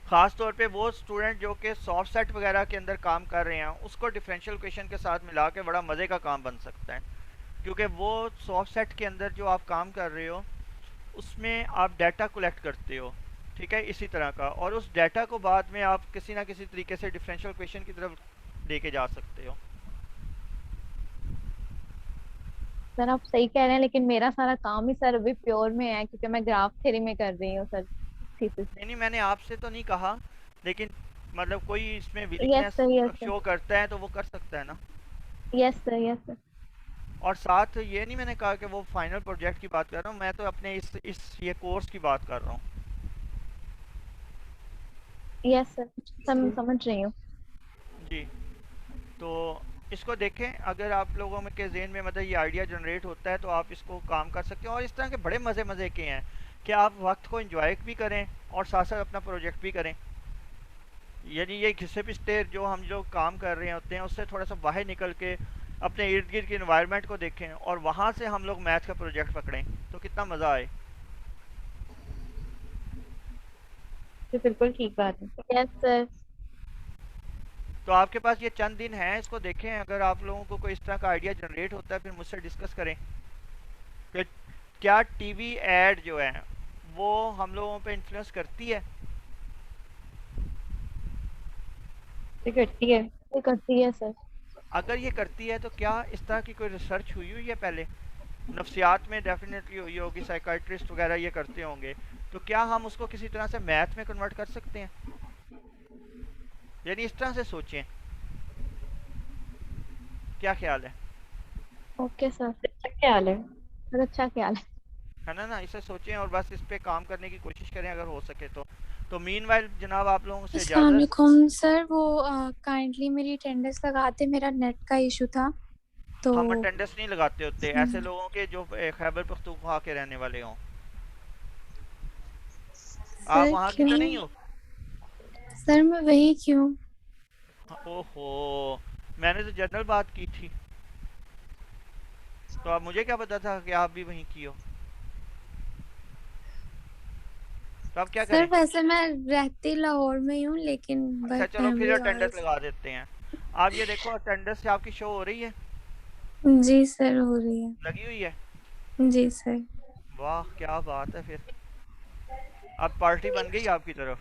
ख़ास तौर पे वो स्टूडेंट जो कि सॉफ्ट सेट वगैरह के अंदर काम कर रहे हैं, उसको डिफरेंशियल क्वेश्चन के साथ मिला के बड़ा मज़े का काम बन सकता है, क्योंकि वो सॉफ्ट सेट के अंदर जो आप काम कर रहे हो उसमें आप डाटा कलेक्ट करते हो, ठीक है, इसी तरह का, और उस डाटा को बाद में आप किसी ना किसी तरीके से डिफरेंशियल क्वेश्चन की तरफ लेके जा सकते हो। सर आप सही कह रहे हैं, लेकिन मेरा सारा काम ही सर अभी प्योर में है क्योंकि मैं ग्राफ थ्योरी में कर रही हूँ सर थीसिस। नहीं, मैंने आपसे तो नहीं कहा, लेकिन मतलब कोई इसमें yes willingness sir yes sir show करता है तो वो कर सकता है ना। Yes sir yes sir. और साथ ये नहीं मैंने कहा कि वो फाइनल प्रोजेक्ट की बात कर रहा हूँ, मैं तो अपने इस ये कोर्स की बात कर रहा हूँ। यस सर, समझ रही हूँ जी। तो इसको देखें, अगर आप लोगों में के ज़हन में मतलब ये आइडिया जनरेट होता है तो आप इसको काम कर सकते हैं। और इस तरह के बड़े मज़े के हैं कि आप वक्त को एंजॉय भी करें और साथ साथ अपना प्रोजेक्ट भी करें। यानी ये घिसे पिसते जो हम जो काम कर रहे होते हैं उससे थोड़ा सा बाहर निकल के अपने इर्द गिर्द के इन्वायरमेंट को देखें और वहाँ से हम लोग मैथ का प्रोजेक्ट पकड़ें तो कितना मज़ा आए। बिल्कुल ठीक बात है। Yes sir. तो आपके पास ये चंद दिन हैं, इसको देखें। अगर आप लोगों को कोई इस तरह का आइडिया जनरेट होता है फिर मुझसे डिस्कस करें कि क्या टीवी एड जो है वो हम लोगों पे इन्फ्लुएंस करती है। करती है सर। अगर ये करती है तो क्या इस तरह की कोई रिसर्च हुई है पहले? नफ्सियात में डेफिनेटली हुई होगी, साइकाइट्रिस्ट वगैरह ये करते होंगे। तो क्या हम उसको किसी तरह से मैथ में कन्वर्ट कर सकते हैं? यानी इस तरह से सोचें, क्या ख्याल है? ओके सर, अच्छा ख्याल है, अच्छा ख्याल है ना इसे सोचें और बस इस पे काम करने की कोशिश करें अगर हो सके तो मीनवाइल जनाब आप लोगों से इजाजत। अस्सलाम वालेकुम सर, वो काइंडली मेरी अटेंडेंस लगाते, मेरा नेट का इशू था तो। हम अटेंडेंस नहीं लगाते होते ऐसे लोगों के जो खैबर पख्तूनख्वा के रहने वाले हों। आप वहाँ के तो नहीं हो? सर मैं वही क्यों? ओहो, मैंने तो जनरल बात की थी, तो अब मुझे क्या पता था कि आप भी वहीं की हो। तो आप क्या करें? सर वैसे मैं रहती लाहौर में ही हूँ लेकिन अच्छा चलो फिर अटेंडेंस लगा देते हैं। आप ये देखो अटेंडेंस से आपकी शो हो रही है? जी सर हो रही है। लगी हुई है? जी सर। वाह क्या बात है, फिर अब पार्टी बन गई आपकी तरफ।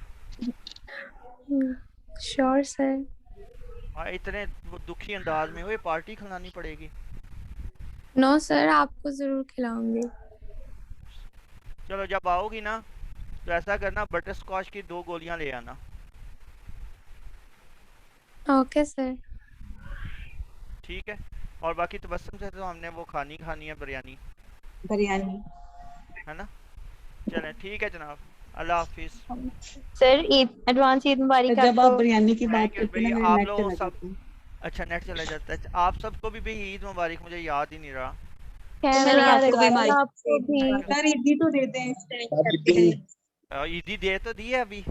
Sure sir. हाँ इतने दुखी अंदाज में हुए, पार्टी खिलानी पड़ेगी। नो सर, आपको जरूर खिलाऊंगी। चलो जब आओगी ना तो ऐसा करना, बटर स्कॉच की 2 गोलियां ले आना। Okay sir. ठीक है। और बाकी तबस्सुम से तो हमने वो खानी है बिरयानी है ना। चलें ठीक है जनाब, अल्लाह हाफिज। सर एडवांस ईद मुबारक। जब आप बिरयानी की बात करते हैं ना, आप नेट लोग चला सब जाता है। अच्छा नेट चला जाता है। आप सबको भी ईद मुबारक, मुझे याद ही नहीं रहा। सर ईदी तो देते हैं, ईदी दे तो दी है अभी,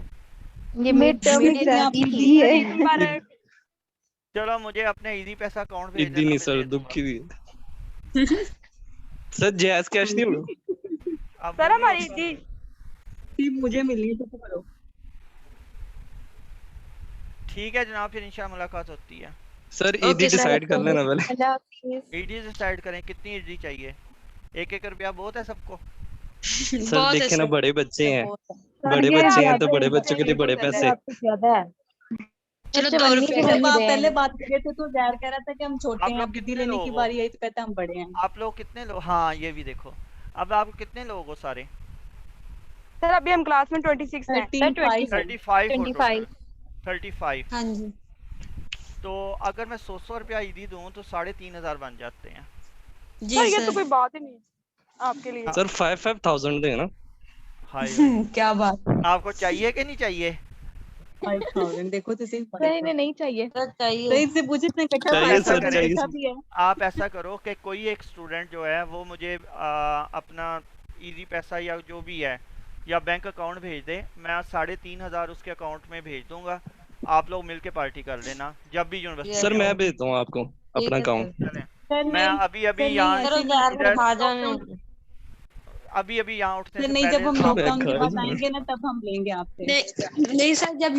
ये मिड टर्म दी है। चलो मुझे अपने ईदी पैसा अकाउंट भेज ईदी नहीं सर, दुखी दी सर, जैस कैश नहीं होगा सर हमारी ईदी मुझे मिली है तो करो। ठीक है जनाब, फिर इंशाल्लाह मुलाकात होती है। सर ईदी डिसाइड कर लेना पहले। ईदी डिसाइड करें कितनी ईदी चाहिए। 1-1 रुपया बहुत है सबको? सर देखे ना, बड़े बच्चे हैं, बड़े बच्चे हैं तो बड़े बच्चों के लिए बड़े पैसे। चलो 2 रुपए। जब आप पहले बात कर रहे थे तो जैर कह रहा था कि हम छोटे हैं, अब ईदी लेने की बारी आई तो कहता हम बड़े हैं। आप लोग कितने लोग? हाँ ये भी देखो, अब आप कितने लोग हो सारे? सर अभी हम क्लास में 26 हैं। 35। हाँ जी। तो अगर मैं 100 रुपया ईदी दूं तो 3500 बन जाते हैं। जी सर ये तो कोई बात ही नहीं आपके लिए। सर 5,000 देना। हाय क्या बात, आपको चाहिए कि नहीं चाहिए? 5,000 देखो तो सही। नहीं चाहिए तो इससे पूछे इतने इकट्ठा चाहिए पैसा सर, चाहिए। भी है। आप ऐसा करो कि कोई एक स्टूडेंट जो है वो मुझे अपना ईदी पैसा या जो भी है या बैंक अकाउंट भेज दे, मैं 3500 उसके अकाउंट में भेज दूंगा। आप लोग मिलके पार्टी कर लेना जब भी यूनिवर्सिटी। सर मैं भेजता हूँ आपको अपना अकाउंट। मैं अभी यहाँ यहाँ उठने से नहीं, जब हम पहले लॉकडाउन के बाद आएंगे ना तब हम लेंगे आपसे। नहीं सर, जब